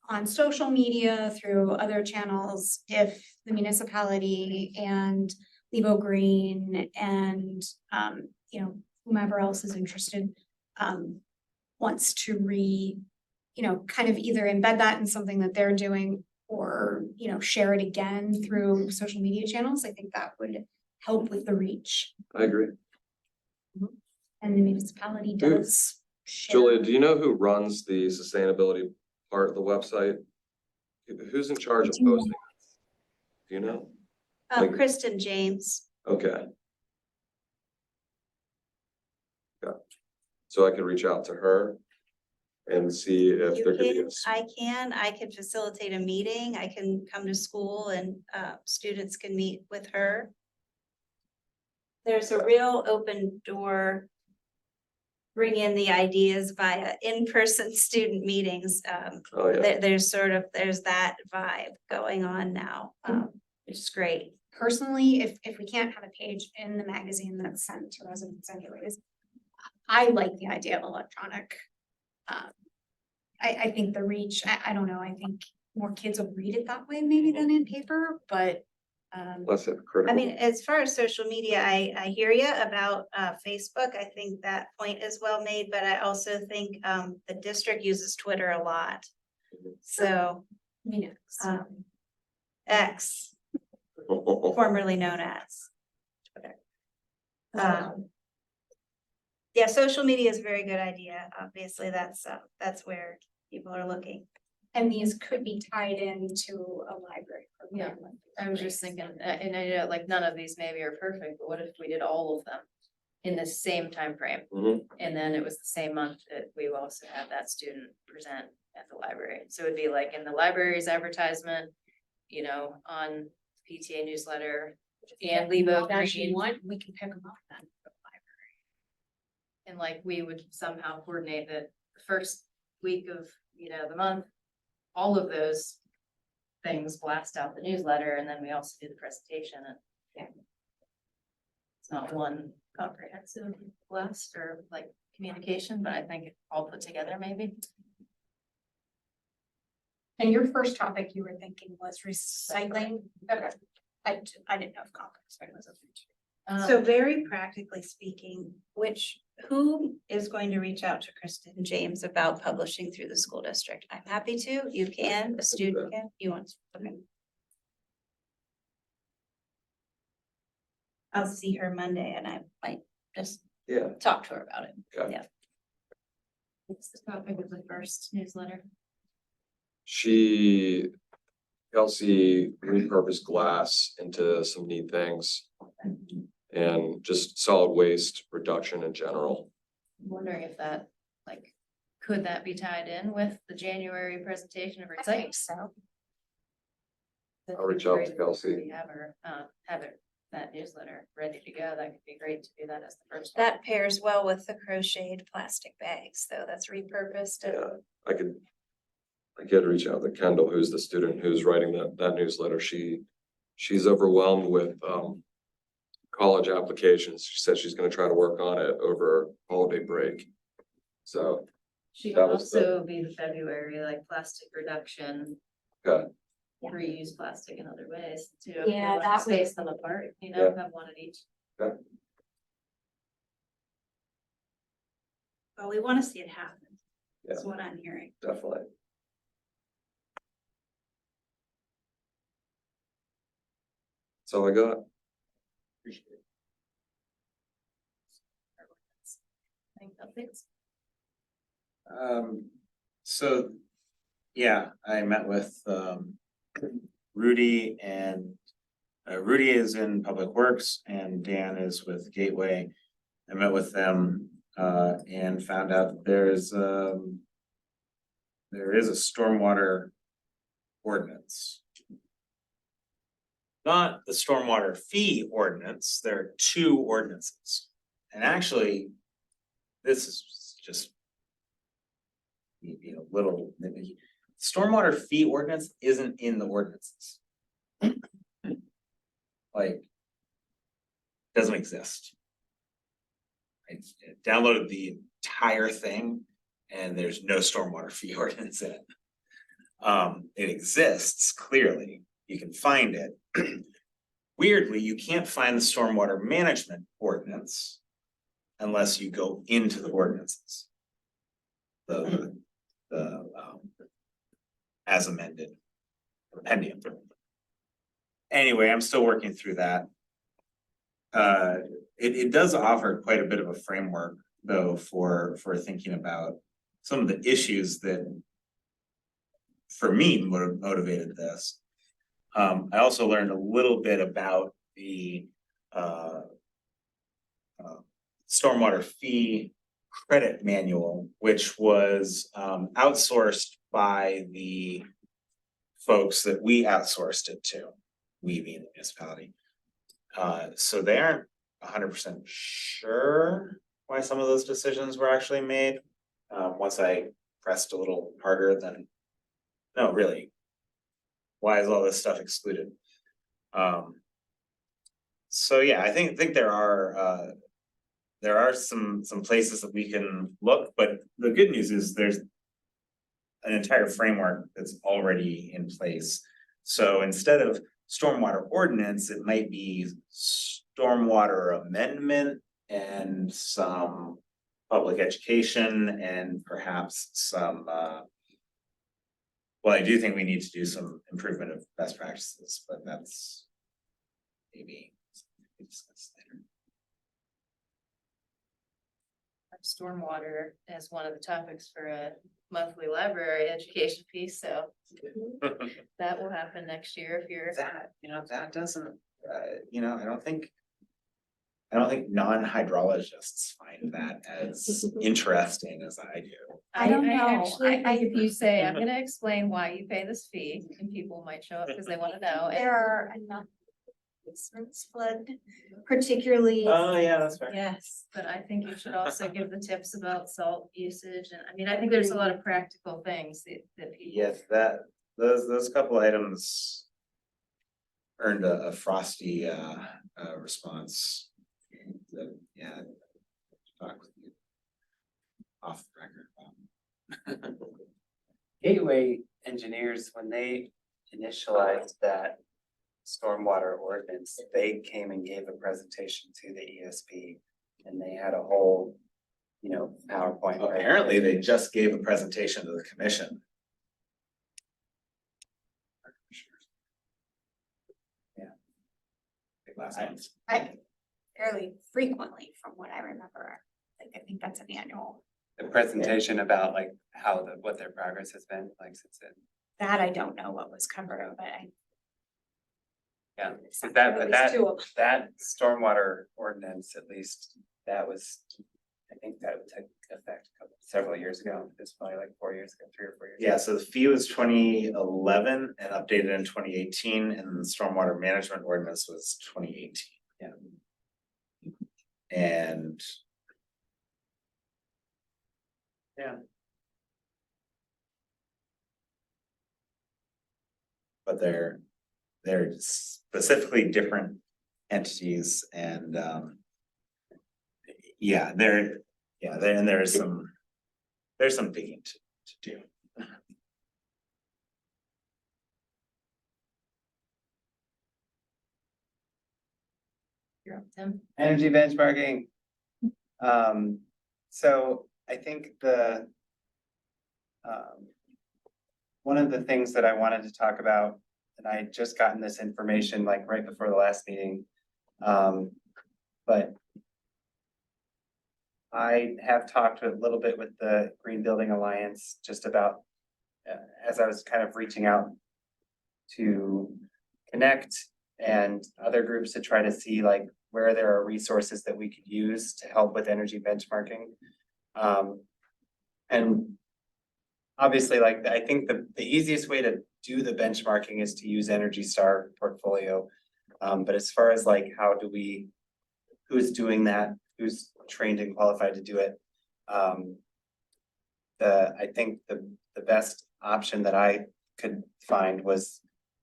on social media, through other channels, if the municipality and Levo Green and whomever else is interested. Wants to kind of either embed that in something that they're doing. Or, share it again through social media channels, I think that would help with the reach. I agree. And the municipality does. share. Julia, do you know who runs the sustainability part of the website? Who's in charge of posting? Do you know? Like- Kristen James. Okay. Yeah. So I could reach out to her and see if You there could be. can, I can facilitate a meeting. I can come to school and students can meet with her. There's a real open door. Bring in the ideas via in-person student meetings. Oh, yeah. There's that vibe going on now, which is great. Personally, if we can't have a page in the magazine that's sent to residents anyways, I like the idea of electronic. I think the reach, I don't know, I think more kids will read it that way maybe than in paper, but. Less hypocritical. I mean, as far as social media, I hear you about Facebook. I think that point is well made, but I also think the district uses Twitter a lot. So X, formerly known as Twitter. Yeah, social media is a very good idea. Obviously, that's where people are looking. And these could be tied into a library program. I was just thinking, and I know like none of these maybe are perfect, but what if we did all of them in the same time frame? Mhm. And then it was the same month that we also had that student present at the library. So it'd be like in the library's advertisement, on PTA newsletter and Levo Actually Green. want, we can pick them up then. for the library. And like we would somehow coordinate that the first week of, the month, all of those things blast out the newsletter, and then we also do the presentation and. Yeah. It's not one comprehensive blast or like communication, but I think it all put together maybe. And your first topic you were thinking was recycling. Okay. I didn't know if compost was a feature. So very practically speaking, who is going to reach out to Kristen James about publishing through the school district? I'm happy to, you can, a student can, you want to, okay. I'll see her Monday and I might just Yeah. talk to her about it. Okay. Yeah. What's the topic of the first newsletter? She Kelsey repurposed glass into some neat things. And just solid waste reduction in general. I'm wondering if that, like, could that be tied in with the January presentation of I think recycling? so. I'll reach out to Kelsey. We have her, have it, that newsletter ready to go. That could be great to do that as the first one. That pairs well with the crocheted plastic bags, though, that's repurposed and Yeah, I could reach out to Kendall, who's the student who's writing that newsletter. She's overwhelmed with, college applications. She said she's gonna try to work on it over holiday break. So, She that could was the- also be the February, like, plastic reduction. okay, Yeah. Reuse plastic in other ways too. Yeah, If we want to that would- Space them apart, you know, Yeah. have one at each. well, we wanna see it happen. That's what I'm hearing. definitely. That's all I got. Any updates? So, yeah, I met with, Rudy and, Rudy is in Public Works and Dan is with Gateway. I met with them, and found out that there is a stormwater ordinance. Not the stormwater fee ordinance, there are two ordinances. And actually, this is just maybe a little nitpicky. Stormwater fee ordinance isn't in the ordinances. Like, doesn't exist. I downloaded the entire thing and there's no stormwater fee ordinance in it. It exists, clearly, you can find it. Weirdly, you can't find the stormwater management ordinance unless you go into the ordinances. The as amended compendium. Anyway, I'm still working through that. It does offer quite a bit of a framework, though, for thinking about some of the issues that for me motivated this. I also learned a little bit about the stormwater fee credit manual, which was outsourced by the folks that we outsourced it to, we being the municipality. So they aren't 100% sure why some of those decisions were actually made. Once I pressed a little harder, then no, really, why is all this stuff excluded? So yeah, I think there are some places that we can look, but the good news is there's an entire framework that's already in place. So instead of stormwater ordinance, it might be stormwater amendment and some public education and perhaps some well, I do think we need to do some improvement of best practices, but that's maybe something we can discuss later. Stormwater as one of the topics for a monthly library education piece, so that will happen next year if you're. That doesn't, I don't think non-hydrologists find that as interesting as I do. I don't know. Actually I- think if you say, I'm gonna explain why you pay this fee, and people might show up because they wanna know. and- There are enough basements flood, particularly. Oh, yeah, that's fair. Yes. But I think you should also give the tips about salt usage, and I mean, I think there's a lot of practical things that people. Yes, those couple items earned a frosty response. Yeah, talk with you off the record. Gateway engineers, when they initialized that stormwater ordinance, they came and gave a presentation to the ESP. And they had a whole, PowerPoint. Apparently, they just gave a presentation to the commission. Yeah. Last month. Fairly frequently from what I remember. Like, I think that's an annual. The presentation about like what their progress has been, like since it that I don't know what was covered, but I. Yeah, It's so not that, at least that, two of them. that stormwater ordinance, at least, that was, I think that took effect several years ago. It's probably like 4 years ago, 3 or 4 years. Yeah, so the fee was 2011 and updated in 2018, and the stormwater management ordinance was 2018. Yeah. And Yeah. but they're specifically different entities and yeah, and there's some digging to do. You're up, Tim. Energy benchmarking. So I think one of the things that I wanted to talk about, and I had just gotten this information like right before the last meeting. But I have talked a little bit with the Green Building Alliance just about, as I was kind of reaching out to connect and other groups to try to see like where there are resources that we could use to help with energy benchmarking. And obviously, like, I think the easiest way to do the benchmarking is to use Energy Star portfolio. But as far as like, who's doing that, who's trained and qualified to do it? I think the best option that I could find was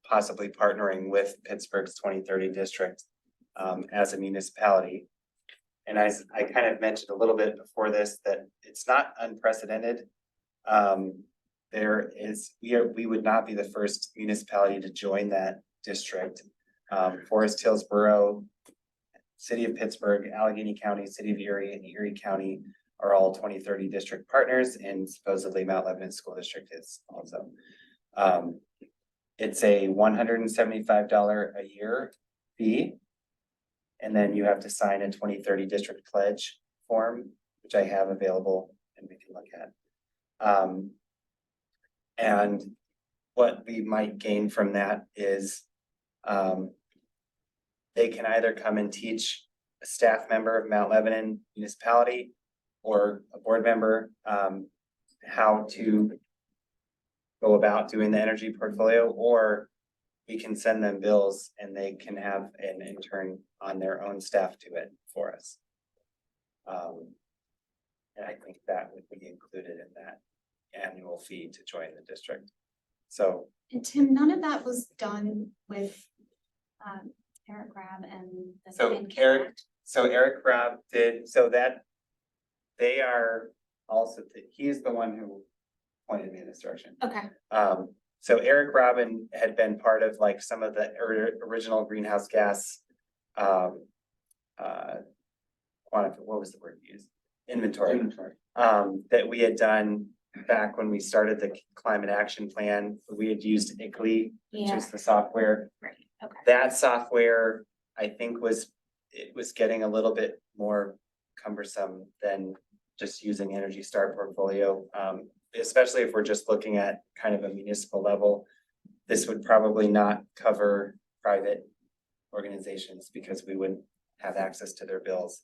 possibly partnering with Pittsburgh's 2030 district as a municipality. And I kind of mentioned a little bit before this that it's not unprecedented. We would not be the first municipality to join that district. Forest Hills Borough, City of Pittsburgh, Allegheny County, City of Erie, and Erie County are all 2030 district partners, and supposedly Mount Lebanon School District is also. It's a $175 a year fee. And then you have to sign a 2030 district pledge form, which I have available and we can look at. And what we might gain from that is they can either come and teach a staff member of Mount Lebanon municipality or a board member how to go about doing the energy portfolio, or we can send them bills and they can have an intern on their own staff do it for us. And I think that would be included in that annual fee to join the district. So, And Tim, none of that was done with Eric Grab and the. So and Eric- Connect? Eric Robb did, so that they are also, he's the one who pointed me in this direction. Okay, So Eric Robin had been part of like some of the original greenhouse gas. What was the word used? Inventory. That we had done back when we started the climate action plan. We had used ICLEI, which yeah, is the software. right, okay. That software, I think was getting a little bit more cumbersome than just using Energy Star portfolio. Especially if we're just looking at kind of a municipal level, this would probably not cover private organizations because we wouldn't have access to their bills.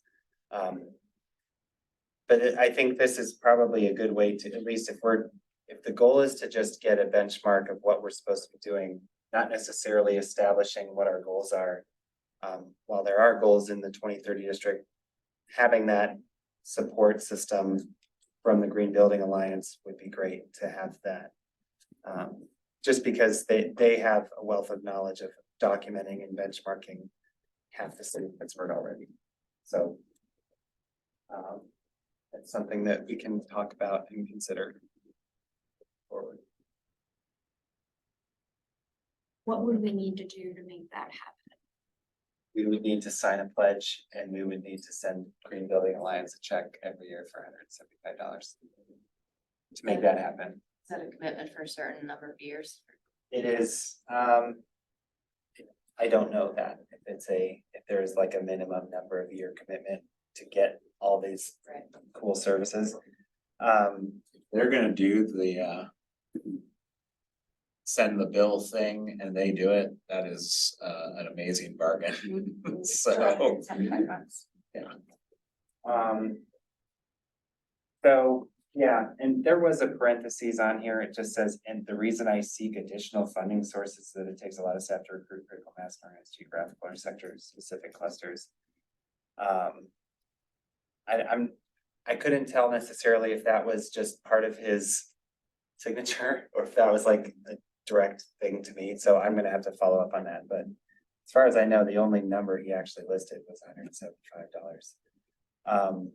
But I think this is probably a good way to, at least if the goal is to just get a benchmark of what we're supposed to be doing, not necessarily establishing what our goals are. While there are goals in the 2030 district, having that support system from the Green Building Alliance would be great to have that. Just because they have a wealth of knowledge of documenting and benchmarking half the city of Pittsburgh already. So it's something that we can talk about and consider forward. What would we need to do to make that happen? We would need to sign a pledge and we would need to send Green Building Alliance a check every year for $175 to make that happen. Is that a commitment for a certain number of years? It is, I don't know that if there's like a minimum number of year commitment to get all these Right. cool services. They're gonna do the send the bill thing and they do it, that is an amazing bargain. So, $75. Um. So, yeah, and there was a parentheses on here, it just says, and the reason I seek additional funding sources is that it takes a lot of staff to recruit critical mass in organized geographical or sector specific clusters. I couldn't tell necessarily if that was just part of his signature or if that was like a direct thing to me, so I'm gonna have to follow up on that, but as far as I know, the only number he actually listed was $175.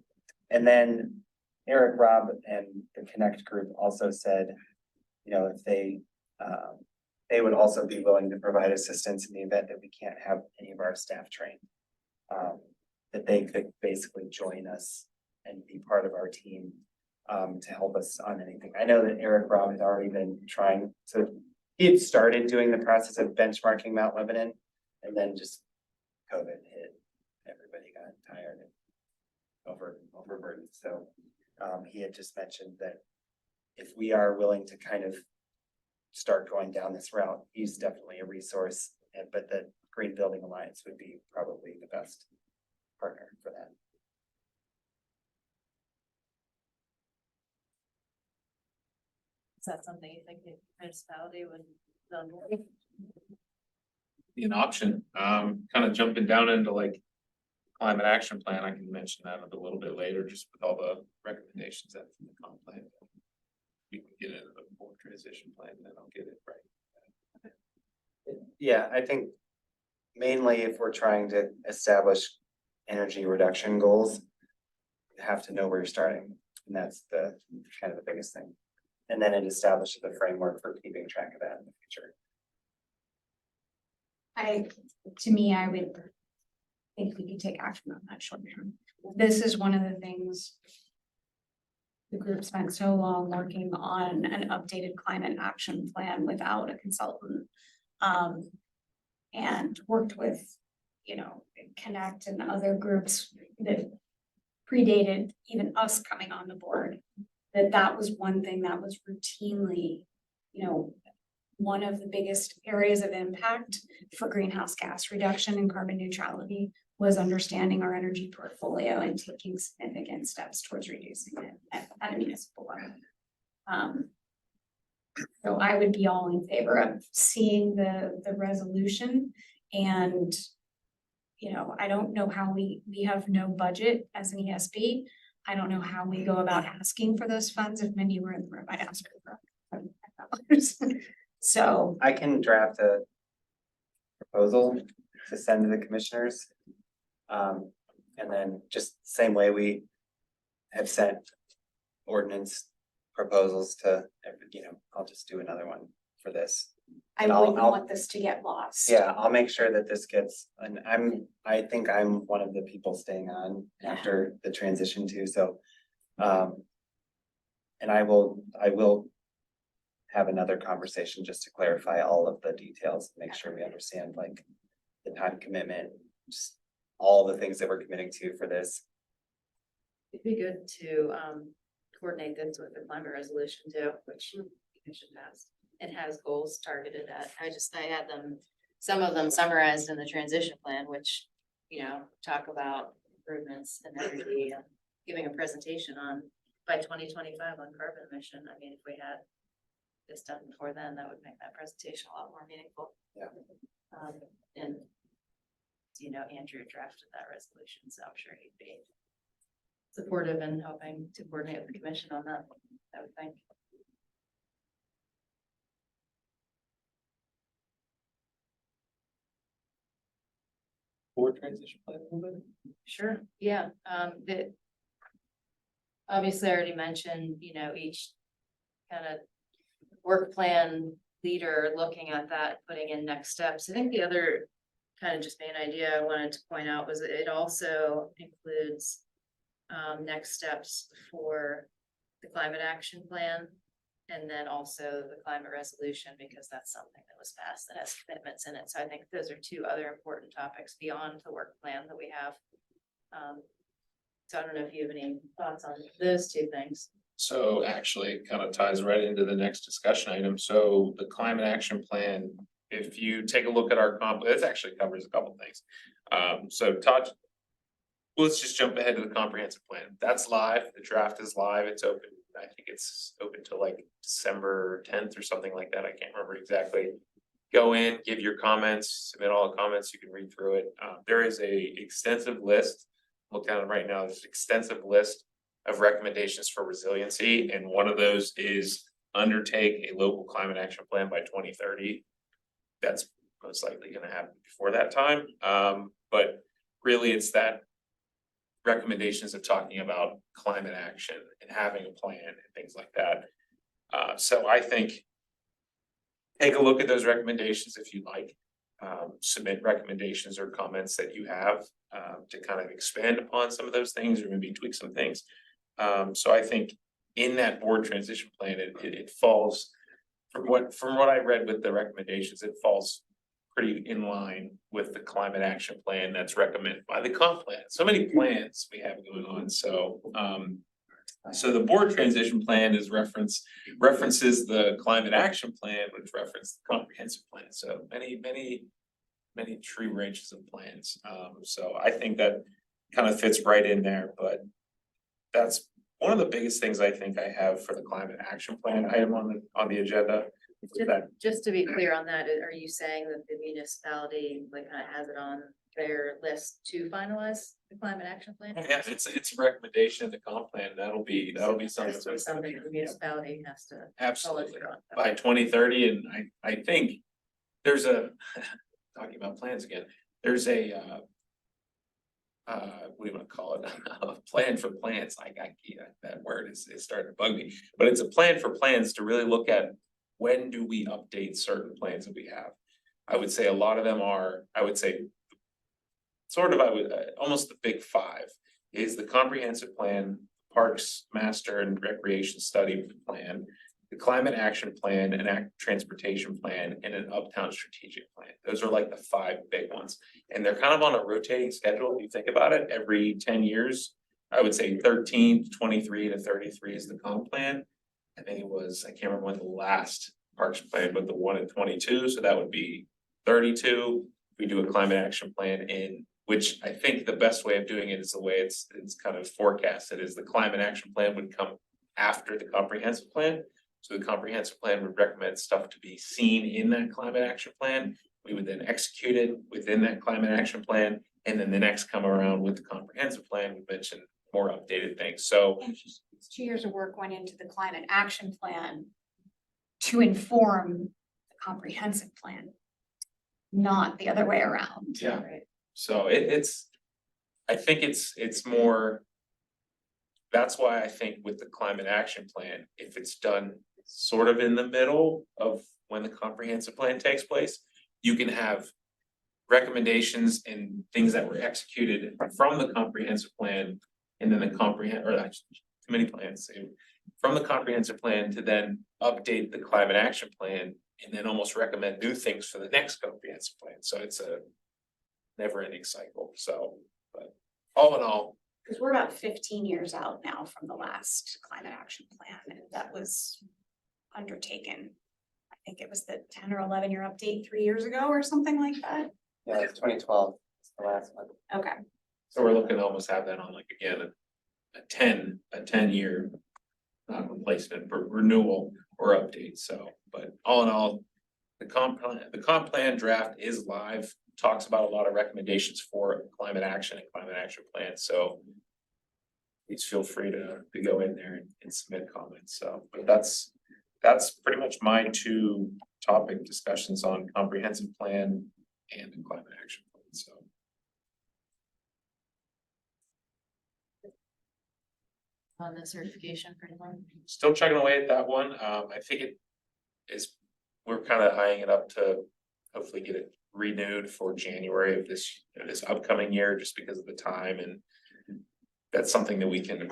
And then Eric, Rob, and the Connect group also said, you know, if they would also be willing to provide assistance in the event that we can't have any of our staff trained. That they could basically join us and be part of our team to help us on anything. I know that Eric, Rob had already been trying to, he had started doing the process of benchmarking Mount Lebanon, and then just COVID hit. Everybody got tired and overburdened, so he had just mentioned that if we are willing to kind of start going down this route, he's definitely a resource, but the Green Building Alliance would be probably the best partner for that. Is that something you think the municipality would? Be an option, kind of jumping down into like climate action plan, I can mention that a little bit later, just with all the recommendations that from the comp plan. We can get into the full transition plan, then I'll get it right. Yeah, I think mainly if we're trying to establish energy reduction goals, you have to know where you're starting, and that's the kind of the biggest thing. And then it establishes the framework for keeping track of that in the future. To me, I would think we could take action on that short term. This is one of the things the group spent so long working on an updated climate action plan without a consultant. And worked with, you know, Connect and other groups that predated even us coming on the board. That was one thing that was routinely, you know, one of the biggest areas of impact for greenhouse gas reduction and carbon neutrality was understanding our energy portfolio and taking significant steps towards reducing it at a municipal level. So I would be all in favor of seeing the resolution, and, you know, I don't know how we have no budget as an ESB. I don't know how we go about asking for those funds. If Mindy were in the room, I'd ask her for $75. So I can draft a proposal to send to the commissioners. And then just same way we have sent ordinance proposals to, you know, I'll just do another one for this. I And wouldn't I'll- want this to get lost. Yeah, I'll make sure that this gets, and I think I'm one of the people staying on after the transition too, so. And I will have another conversation just to clarify all of the details, make sure we understand like the time commitment, just all the things that we're committing to for this. It'd be good to coordinate this with the climate resolution too, which the commission has. It has goals targeted at, I had them, some of them summarized in the transition plan, which, you know, talk about improvements in energy and giving a presentation on by 2025 on carbon emission. I mean, if we had this done before then, that would make that presentation a lot more meaningful. Yeah. And you know, Andrew drafted that resolution, so I'm sure he'd be supportive and hoping to coordinate with the commission on that, I would think. Board transition plan a little bit? Sure, yeah, obviously I already mentioned, you know, each kind of work plan leader looking at that, putting in next steps. I think the other kind of just main idea I wanted to point out was that it also includes next steps for the climate action plan. And then also the climate resolution, because that's something that was passed that has commitments in it. So I think those are two other important topics beyond the work plan that we have. So I don't know if you have any thoughts on those two things. So actually, it kind of ties right into the next discussion item. So the climate action plan, if you take a look at our it actually covers a couple things. So Todd, let's just jump ahead to the comprehensive plan. That's live. The draft is live. It's open. I think it's open till like December 10th or something like that. I can't remember exactly. Go in, give your comments, submit all the comments. You can read through it. There is a extensive list. Look at it right now. There's an extensive list of recommendations for resiliency, and one of those is undertake a local climate action plan by 2030. That's most likely gonna happen before that time, but really it's that recommendations of talking about climate action and having a plan and things like that. So I think take a look at those recommendations if you like. Submit recommendations or comments that you have to kind of expand upon some of those things or maybe tweak some things. So I think in that board transition plan, it falls from what I read with the recommendations, it falls pretty in line with the climate action plan that's recommended by the comp plan. So many plans we have going on, so so the board transition plan is references the climate action plan, which references the comprehensive plan. So many tree branches of plans. So I think that kind of fits right in there, but that's one of the biggest things I think I have for the climate action plan item on the agenda. Just to be clear on that, are you saying that the municipality like kind of has it on their list to finalize the climate action plan? Yeah, it's a recommendation in the comp plan. That'll be something. That's sort of something the municipality has to follow Absolutely, through on. by 2030, and I think there's a, talking about plans again, there's a what do you wanna call it, a plan for plans, that word is starting to bug me, but it's a plan for plans to really look at when do we update certain plans that we have. I would say a lot of them are, I would say, almost the big five is the comprehensive plan, parks, master and recreation study plan, the climate action plan, an transportation plan, and an uptown strategic plan. Those are like the five big ones. And they're kind of on a rotating schedule. If you think about it, every 10 years, I would say 13 to 23 to 33 is the comp plan. I think it was, I can't remember when the last parks plan, but the one in 22, so that would be 32. We do a climate action plan in which I think the best way of doing it is the way it's kind of forecasted is the climate action plan would come after the comprehensive plan. So the comprehensive plan would recommend stuff to be seen in that climate action plan. We would then execute it within that climate action plan. And then the next come around with the comprehensive plan, we mentioned more updated things. So It's 2 years of work went into the climate action plan to inform the comprehensive plan, not the other way around. yeah, Right. so I think it's more. That's why I think with the climate action plan, if it's done sort of in the middle of when the comprehensive plan takes place, you can have recommendations and things that were executed from the comprehensive plan. And then too many plans, from the comprehensive plan to then update the climate action plan and then almost recommend new things for the next comprehensive plan. So it's a never ending cycle. So, but all in all, Because we're about 15 years out now from the last climate action plan, and that was undertaken. I think it was the 10 or 11 year update 3 years ago or something like that. Yeah, it's 2012, it's the last one. Okay. so we're looking to almost have that on like again, a 10-year replacement for renewal or update. So, but all in all, the comp plan draft is live, talks about a lot of recommendations for climate action and climate action plans. So please feel free to go in there and submit comments. So, but that's pretty much my two topic discussions on comprehensive plan and the climate action plan. So. On the certification for anyone. Still chugging away at that one. I think it is, we're kind of eyeing it up to hopefully get it renewed for January of this upcoming year, just because of the time, and that's something that we can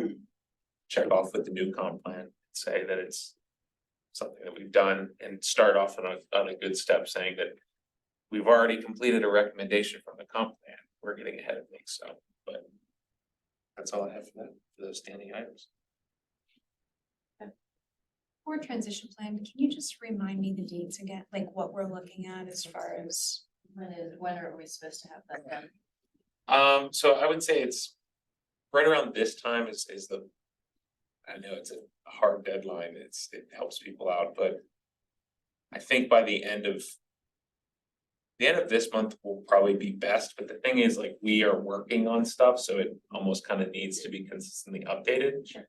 check off with the new comp plan, say that it's something that we've done and start off on a good step, saying that we've already completed a recommendation from the comp plan. We're getting ahead of things, so, but that's all I have for that, for those standing items. board transition plan, can you just remind me the dates again, like what we're looking at as far as? When are we supposed to have that done? So I would say it's right around this time is the. I know it's a hard deadline, it helps people out, but. I think by the end of. The end of this month will probably be best, but the thing is, like, we are working on stuff, so it almost kind of needs to be consistently updated. Sure.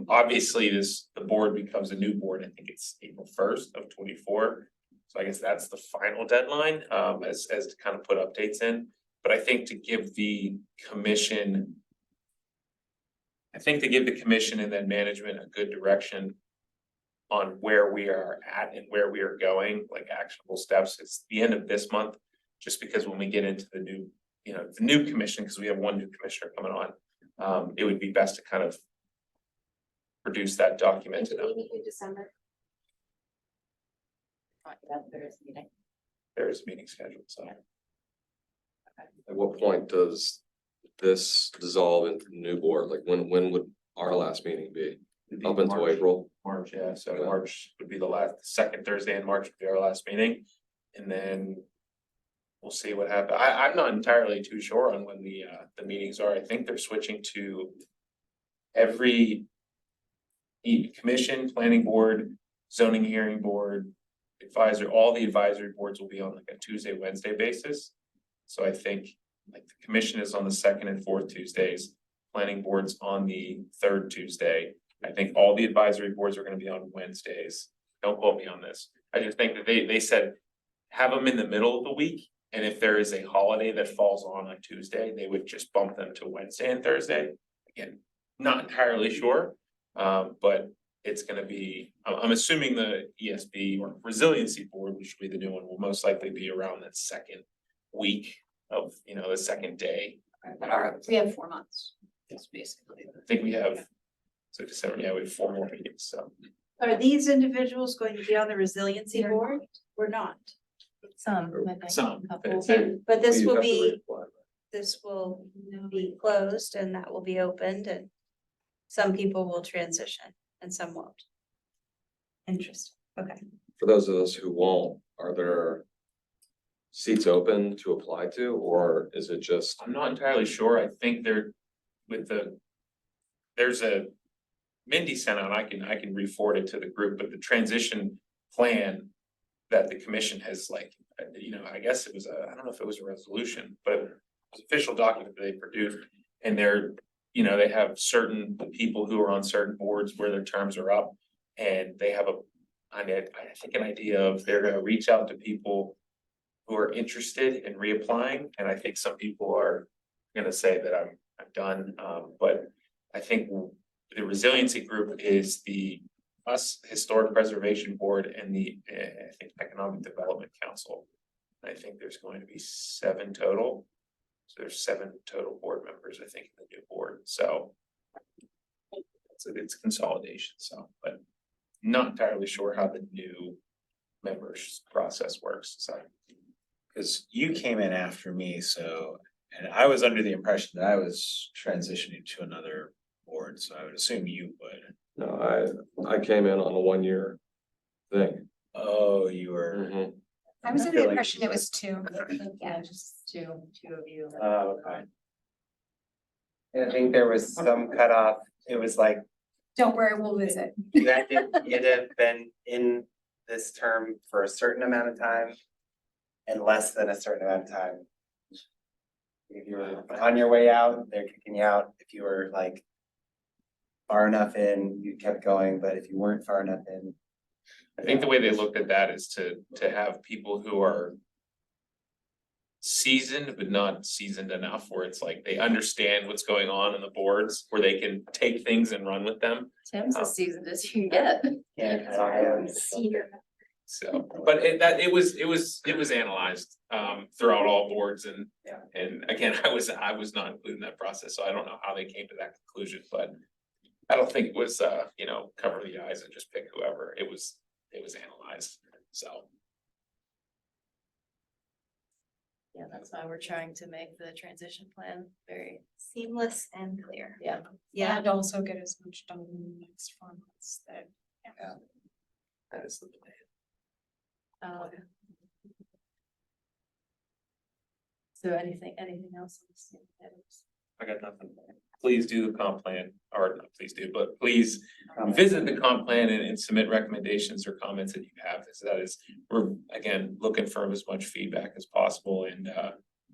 Obviously, the board becomes a new board, I think it's April 1st of 24. So I guess that's the final deadline, as to kind of put updates in, but I think to give the commission. I think to give the commission and then management a good direction. On where we are at and where we are going, like actionable steps, it's the end of this month. Just because when we get into the new, the new commission, because we have one new commissioner coming on, it would be best to kind of. Produce that document. December. There is a meeting scheduled, so. At what point does this dissolve into the new board? Like when would our last meeting be? Up until April? March, yeah, so Okay. March would be the second Thursday in March would be our last meeting, and then. We'll see what happens. I'm not entirely too sure on when the meetings are. I think they're switching to. Every. Commission, planning board, zoning hearing board. All the advisory boards will be on like a Tuesday, Wednesday basis. So I think like the commission is on the second and fourth Tuesdays, planning boards on the third Tuesday. I think all the advisory boards are gonna be on Wednesdays. Don't quote me on this. I just think that they said have them in the middle of the week. And if there is a holiday that falls on a Tuesday, they would just bump them to Wednesday and Thursday. Again, not entirely sure, but it's gonna be, I'm assuming the ESB or resiliency board, which will be the new one, will most likely be around that second week of, the second day. We have 4 months. Yes, basically. I think we have, so December, yeah, we have 4 more meetings, so. Are these individuals going to be on the resiliency board or not? Some, I think. Some, Couple. but it's- But this You will have to be, reapply. this will be closed and that will be opened and some people will transition and some won't. Interesting, okay. For those of us who won't, are there seats open to apply to, or is it just? I'm not entirely sure. I think there's a. Mindy sent out, I can re-forward it to the group, but the transition plan. That the commission has I guess it was I don't know if it was a resolution, but it was an official document that they produced. And they have certain people who are on certain boards where their terms are up. And they have I think an idea of they're gonna reach out to people. Who are interested in reapplying, and I think some people are gonna say that I'm done, but I think the resiliency group is us Historic Preservation Board and the I think Economic Development Council. I think there's going to be 7 total. So there's 7 total board members, I think, in the new board, so. It's consolidation, so, but not entirely sure how the new members process works, so. Cause you came in after me, so, and I was under the impression that I was transitioning to another board, so I would assume you would. No, I came in on a 1-year thing. Oh, you were. Mhm. I was I under feel the like- impression it was 2. Yeah, just two of you. Okay. And I think there was some cutoff, it was like, Don't worry, we'll visit. you had to have been in this term for a certain amount of time. And less than a certain amount of time. If you were on your way out, they're kicking you out, if you were like. Far enough in, you kept going, but if you weren't far enough in. I think the way they looked at that is to have people who are. Seasoned, but not seasoned enough, where it's like they understand what's going on in the boards, where they can take things and run with them. Tim's as seasoned as you can get. So, but it was analyzed throughout all boards and. Yeah. And again, I was not included in that process, so I don't know how they came to that conclusion, but. I don't think it was cover the eyes and just pick whoever. It was analyzed, so. Yeah, that's why we're trying to make the transition plan very, Seamless and clear. yeah. Yeah, And also get as much done in the next 4 months that. That is the plan. So anything else? on this? I got nothing. Please do the comp plan, or not please do, but please visit the comp plan and submit recommendations or comments that you have. As that is, we're again looking for as much feedback as possible, and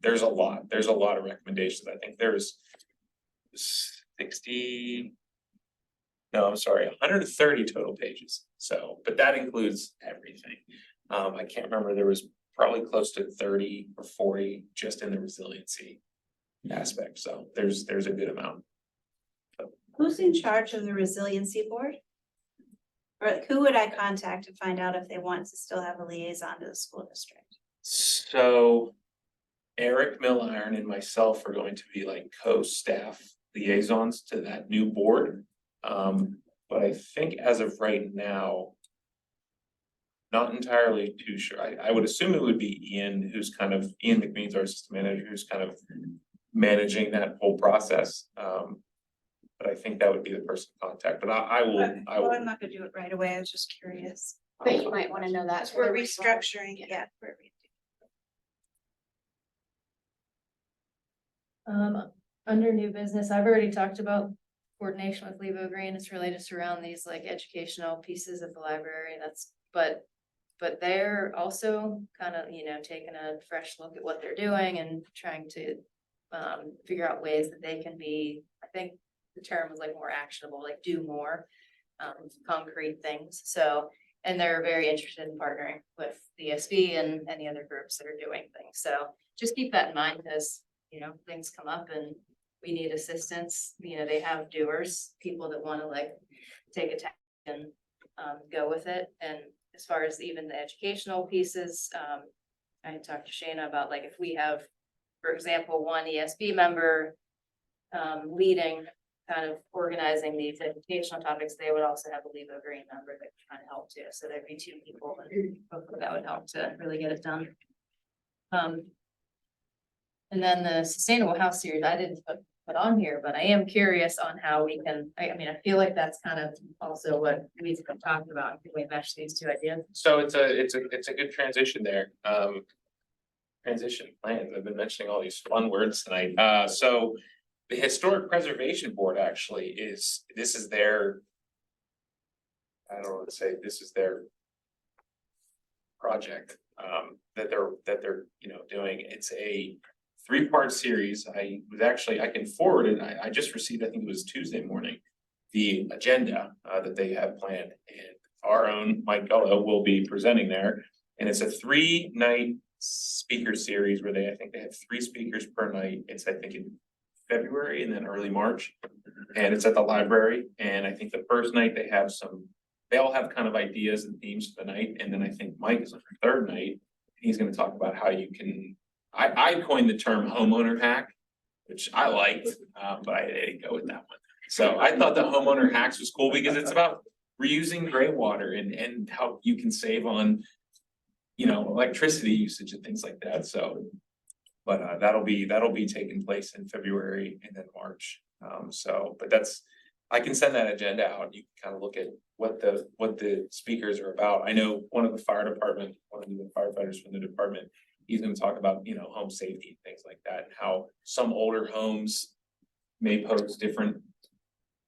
there's a lot of recommendations. I think there's 60. No, I'm sorry, 130 total pages. So, but that includes everything. I can't remember, there was probably close to 30 or 40 just in the resiliency aspect. So there's a good amount. Who's in charge of the resiliency board? Or like, who would I contact to find out if they want to still have a liaison to the school district? So Eric Milliron and myself are going to be like co-staff liaisons to that new board. But I think as of right now, not entirely too sure. I would assume it would be Ian, Ian McMeans, our system manager, who's kind of managing that whole process. But I think that would be the person to contact, but I will. Well, I'm not gonna do it right away. I was just curious. But you might wanna know that. We're restructuring, yeah. Under new business, I've already talked about coordination with Levo Green. It's really just around these like educational pieces of the library. But they're also kind of, taking a fresh look at what they're doing and trying to figure out ways that they can be, I think the term was like more actionable, like do more concrete things. So, and they're very interested in partnering with the ESB and any other groups that are doing things. So just keep that in mind as, things come up and we need assistance. They have doers, people that want to like take a tack and go with it. And as far as even the educational pieces, I had talked to Shayna about like if we have, for example, one ESB member leading, kind of organizing these educational topics, they would also have a Levo Green member that could kind of help too. So there'd be two people and hopefully that would help to really get it done. And then the Sustainable House series, I didn't put on here, but I am curious on how we can, I feel like that's kind of also what we've been talking about. Can we mesh these two ideas? So it's a good transition there. Transition plans. I've been mentioning all these fun words tonight. So the Historic Preservation Board actually is their, I don't want to say this is their project that they're doing. It's a 3-part series. I can forward it. I just received, I think it was Tuesday morning, the agenda that they have planned, and our own Mike Gullo will be presenting there. And it's a 3-night speaker series where I think they have 3 speakers per night. It's I think in February and then early March, and it's at the library. And I think the first night they all have kind of ideas and themes for the night, and then I think Mike is on the 3rd night. He's going to talk about how you can. I coined the term homeowner hack, which I liked, but I didn't go with that one. So I thought the homeowner hacks was cool because it's about reusing gray water and how you can save on, electricity usage and things like that. So, but that'll be taking place in February and then March. But I can send that agenda out. You can kind of look at what the speakers are about. I know one of the firefighters from the department, he's going to talk about, home safety and things like that, and how some older homes may pose different,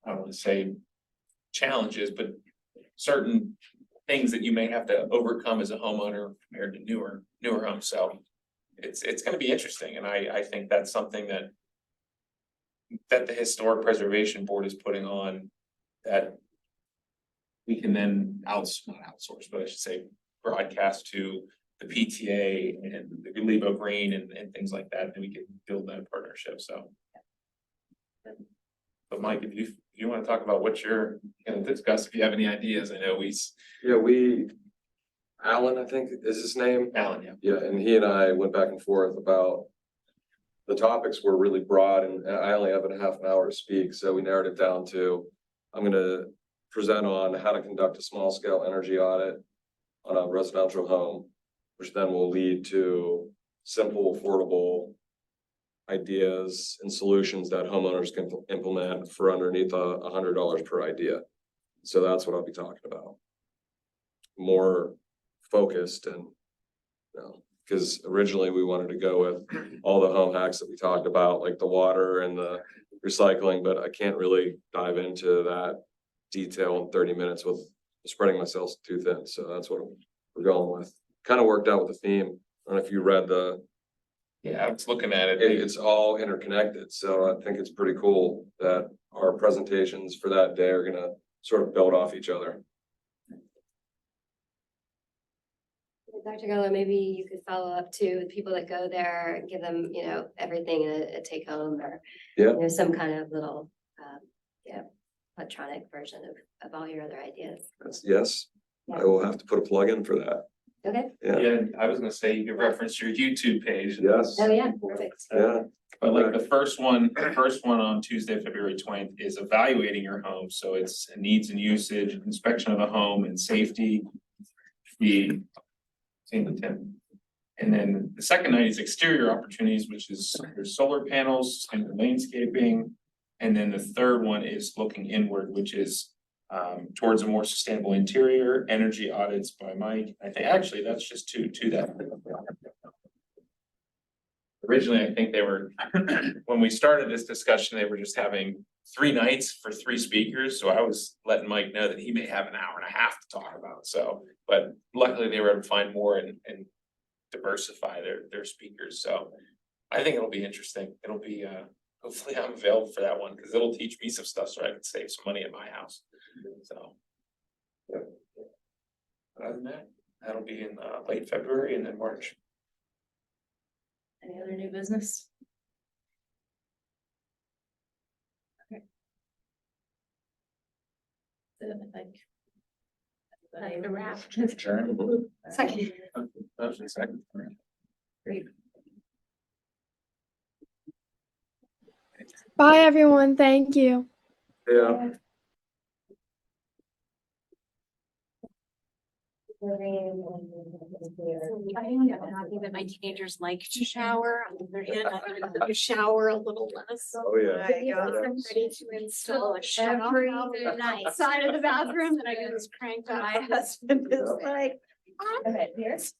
I don't want to say challenges, but certain things that you may have to overcome as a homeowner compared to newer homes. So it's going to be interesting. And I think that's something that the Historic Preservation Board is putting on that we can then not outsource, but I should say broadcast to the PTA and the Levo Green and things like that, and we can build that partnership. So, but Mike, if you want to talk about what you're going to discuss, if you have any ideas, I know Alan, I think is his name. Alan, yeah. Yeah, and he and I went back and forth about the topics were really broad, and I only have a half an hour to speak, so we narrowed it down to I'm going to present on how to conduct a small scale energy audit on a residential home, which then will lead to simple, affordable ideas and solutions that homeowners can implement for underneath $100 per idea. So that's what I'll be talking about. more focused and, you know, because originally we wanted to go with all the home hacks that we talked about, like the water and the recycling, but I can't really dive into that detail in 30 minutes with spreading myself too thin. So that's what we're going with. Kind of worked out with the theme. I don't know if you read Yeah, I was looking at it. it's all interconnected. So I think it's pretty cool that our presentations for that day are gonna sort of build off each other. Dr. Gallo, maybe you could follow up to the people that go there and give them, you know, everything in a take home or. Yeah. You know, some kind of little, electronic version of all your other ideas. Yes, I will have to put a plug in for that. Okay, Yeah, Yeah, I was gonna say you could reference your YouTube page. yes, oh yeah, perfect. yeah, But like the first one on Tuesday, February 20th is evaluating your home, so it's needs and usage, inspection of the home and safety. The. Same with Tim. And then the second night is exterior opportunities, which is there's solar panels and landscaping. And then the third one is looking inward, which is towards a more sustainable interior, energy audits by Mike. I think actually that's just two that. Originally, I think they were, when we started this discussion, they were just having 3 nights for 3 speakers, so I was letting Mike know that he may have an hour and a half to talk about, so. But luckily, they were able to find more and diversify their speakers, so. I think it'll be interesting, it'll be, hopefully I'm available for that one, because it'll teach me some stuff so I can save some money at my house, so. Yeah. Other than that, that'll be in late February and then March. Any other new business? Okay. That's it, I think. That's the wrap. Adjourn. Second. Motion second. Great. Bye, everyone. Thank you. yeah. I am happy that my teenagers like to shower. On the other hand, I like to shower a little less. Oh, yeah. I'm ready to install a shower outside of the bathroom that I can just crank up. My husband is like. Okay, here's.